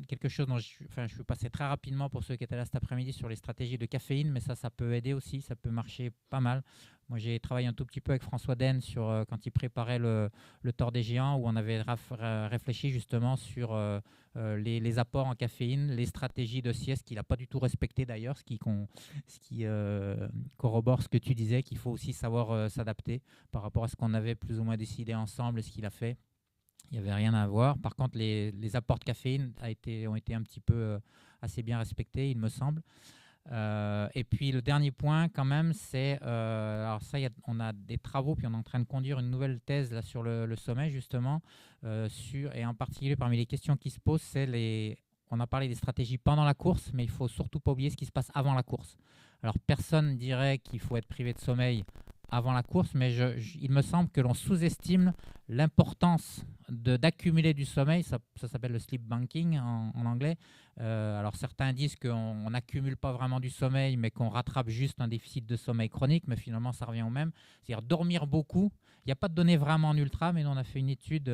quelque chose dont je suis passé très rapidement pour ceux qui étaient là cet après-midi sur les stratégies de caféine, mais ça peut aider aussi, ça peut marcher pas mal. Moi, j'ai travaillé un tout petit peu avec François Den quand il préparait le tort des géants, où on avait réfléchi justement sur les apports en caféine, les stratégies de sieste qu'il n'a pas du tout respectées d'ailleurs, ce qui corrobore ce que tu disais, qu'il faut aussi savoir s'adapter par rapport à ce qu'on avait plus ou moins décidé ensemble et ce qu'il a fait. Il n'y avait rien à voir. Par contre, les apports de caféine ont été un petit peu assez bien respectés, il me semble. Et puis le dernier point quand même, c'est alors ça, on a des travaux, puis on est en train de conduire une nouvelle thèse là sur le sommeil justement, et en particulier parmi les questions qui se posent, on a parlé des stratégies pendant la course, mais il faut surtout pas oublier ce qui se passe avant la course. Alors personne dirait qu'il faut être privé de sommeil avant la course, mais il me semble que l'on sous-estime l'importance d'accumuler du sommeil. Ça s'appelle le sleep banking en anglais. Alors certains disent qu'on n'accumule pas vraiment du sommeil, mais qu'on rattrape juste un déficit de sommeil chronique, mais finalement ça revient au même. C'est-à-dire dormir beaucoup. Il n'y a pas de données vraiment en ultra, mais nous on a fait une étude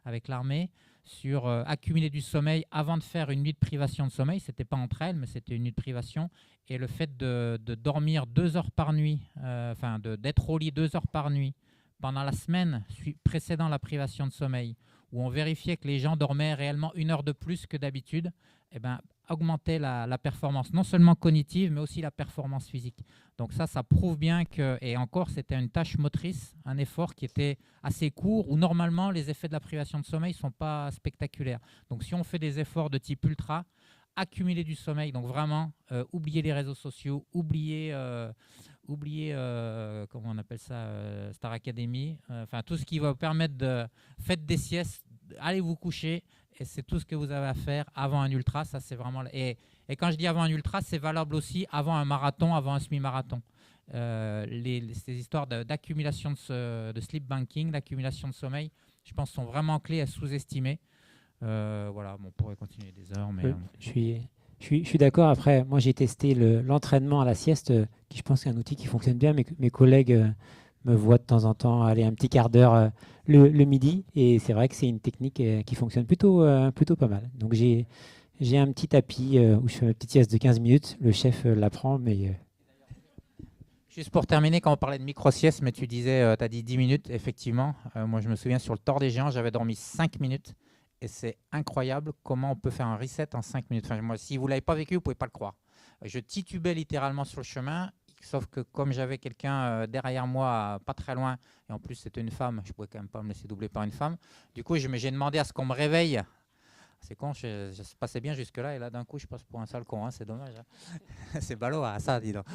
avec l'armée sur accumuler du sommeil avant de faire une nuit de privation de sommeil. Ce n'était pas entre elles, mais c'était une nuit de privation. Et le fait de dormir 2 heures par nuit, d'être au lit 2 heures par nuit pendant la semaine précédant la privation de sommeil, où on vérifiait que les gens dormaient réellement 1 heure de plus que d'habitude, augmentait la performance, non seulement cognitive, mais aussi la performance physique. Donc ça prouve bien que, et encore, c'était une tâche motrice, un effort qui était assez court, où normalement les effets de la privation de sommeil ne sont pas spectaculaires. Donc si on fait des efforts de type ultra, accumuler du sommeil, donc vraiment oublier les réseaux sociaux, oublier comment on appelle ça, Star Academy, tout ce qui va vous permettre de faire des siestes, allez vous coucher, et c'est tout ce que vous avez à faire avant un ultra. Ça c'est vraiment, et quand je dis avant un ultra, c'est valable aussi avant un marathon, avant un semi-marathon. Ces histoires d'accumulation de sleep banking, d'accumulation de sommeil, je pense sont vraiment clés à sous-estimer. Voilà, on pourrait continuer des heures, mais je suis d'accord. Après, moi j'ai testé l'entraînement à la sieste, qui je pense est un outil qui fonctionne bien. Mes collègues me voient de temps en temps aller un petit quart d'heure le midi, et c'est vrai que c'est une technique qui fonctionne plutôt pas mal. Donc j'ai un petit tapis où je fais ma petite sieste de 15 minutes. Le chef l'apprend, mais juste pour terminer, quand on parlait de micro-sieste, mais tu disais, tu as dit 10 minutes, effectivement. Moi, je me souviens sur le tort des géants, j'avais dormi 5 minutes. et c'est incroyable comment on peut faire un reset en 5 minutes. Enfin, moi, si vous ne l'avez pas vécu, vous ne pouvez pas le croire. Je titubais littéralement sur le chemin, sauf que comme j'avais quelqu'un derrière moi, pas très loin, et en plus c'était une femme, je ne pouvais quand même pas me laisser doubler par une femme, du coup j'ai demandé à ce qu'on me réveille. C'est con, je passais bien jusque-là et là d'un coup je passe pour un sale con, hein, c'est dommage. Hein. C'est ballot, hein, ça, dis donc.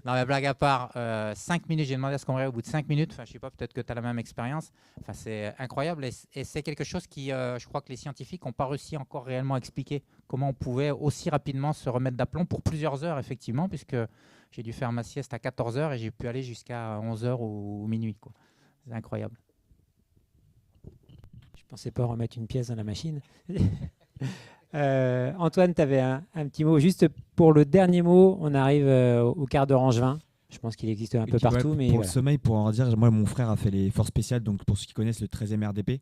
Non mais blague à part, 5 minutes, j'ai demandé à ce qu'on me réveille au bout de 5 minutes, enfin je sais pas, peut-être que tu as la même expérience, enfin, c'est incroyable et c'est quelque chose qui, je crois que les scientifiques n'ont pas réussi encore réellement à expliquer comment on pouvait aussi rapidement se remettre d'aplomb pour plusieurs heures effectivement, puisque j'ai dû faire ma sieste à 14 h et j'ai pu aller jusqu'à 11 h ou minuit, quoi. C'est incroyable. Je pensais pas remettre une pièce dans la machine. Antoine, tu avais un petit mot. Juste pour le dernier mot, on arrive au quart d'heure angevin. Je pense qu'il existe un peu partout. Mais pour voilà. le sommeil, pour en dire, moi, mon frère a fait les forces spéciales, donc pour ceux qui connaissent le 13e RDP.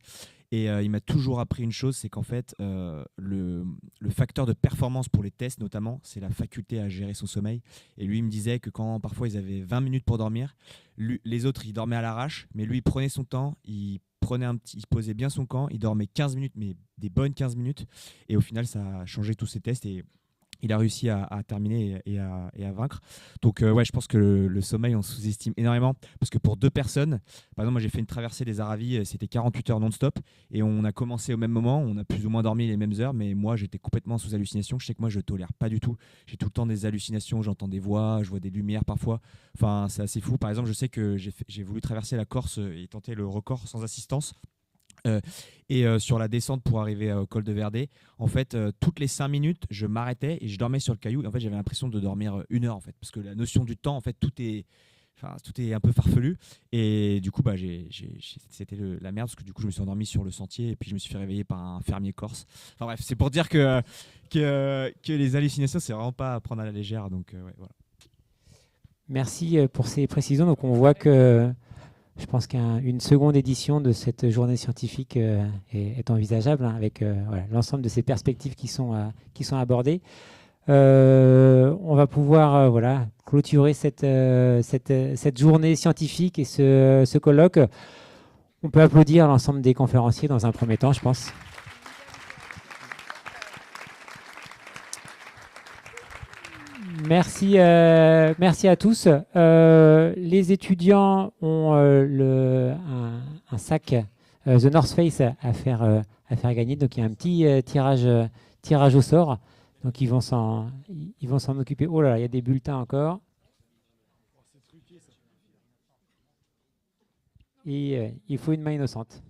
Et il m'a toujours appris une chose, c'est qu'en fait, le facteur de performance pour les tests, notamment, c'est la faculté à gérer son sommeil. Et lui, il me disait que quand parfois ils avaient 20 minutes pour dormir, les autres, ils dormaient à l'arrache, mais lui, il prenait son temps, il posait bien son camp, il dormait 15 minutes, mais des bonnes 15 minutes. Et au final, ça a changé tous ses tests et il a réussi à terminer et à vaincre. Donc ouais, je pense que le sommeil, on sous-estime énormément. Parce que pour 2 personnes, par exemple, moi j'ai fait une traversée des Aravis, c'était 48 heures non-stop. Et on a commencé au même moment, on a plus ou moins dormi les mêmes heures. Mais moi, j'étais complètement sous hallucination. Je sais que moi, je tolère pas du tout. J'ai tout le temps des hallucinations, j'entends des voix, je vois des lumières parfois. Enfin, c'est assez fou. Par exemple, je sais que j'ai voulu traverser la Corse et tenter le record sans assistance. Sur la descente pour arriver au col de Verdé, en fait, toutes les 5 minutes, je m'arrêtais et je dormais sur le caillou. Et en fait, j'avais l'impression de dormir 1 heure, en fait, parce que la notion du temps, en fait, tout est un peu farfelu. Et du coup, c'était la merde, parce que du coup, je me suis endormi sur le sentier et puis je me suis fait réveiller par un fermier corse. Enfin bref, c'est pour dire que les hallucinations, c'est vraiment pas à prendre à la légère. Donc, ouais, voilà. Merci pour ces précisions. Donc on voit que je pense qu'une seconde édition de cette journée scientifique est envisageable, hein, avec voilà, l'ensemble de ces perspectives qui sont abordées. On va pouvoir voilà, clôturer cette journée scientifique et ce colloque. On peut applaudir l'ensemble des conférenciers dans un premier temps, je pense. Merci à tous. Les étudiants ont un sac The North Face à faire gagner. Donc il y a un petit tirage au sort. Donc ils vont s'en occuper. Oh là là, il y a des bulletins encore. Et il faut une main innocente.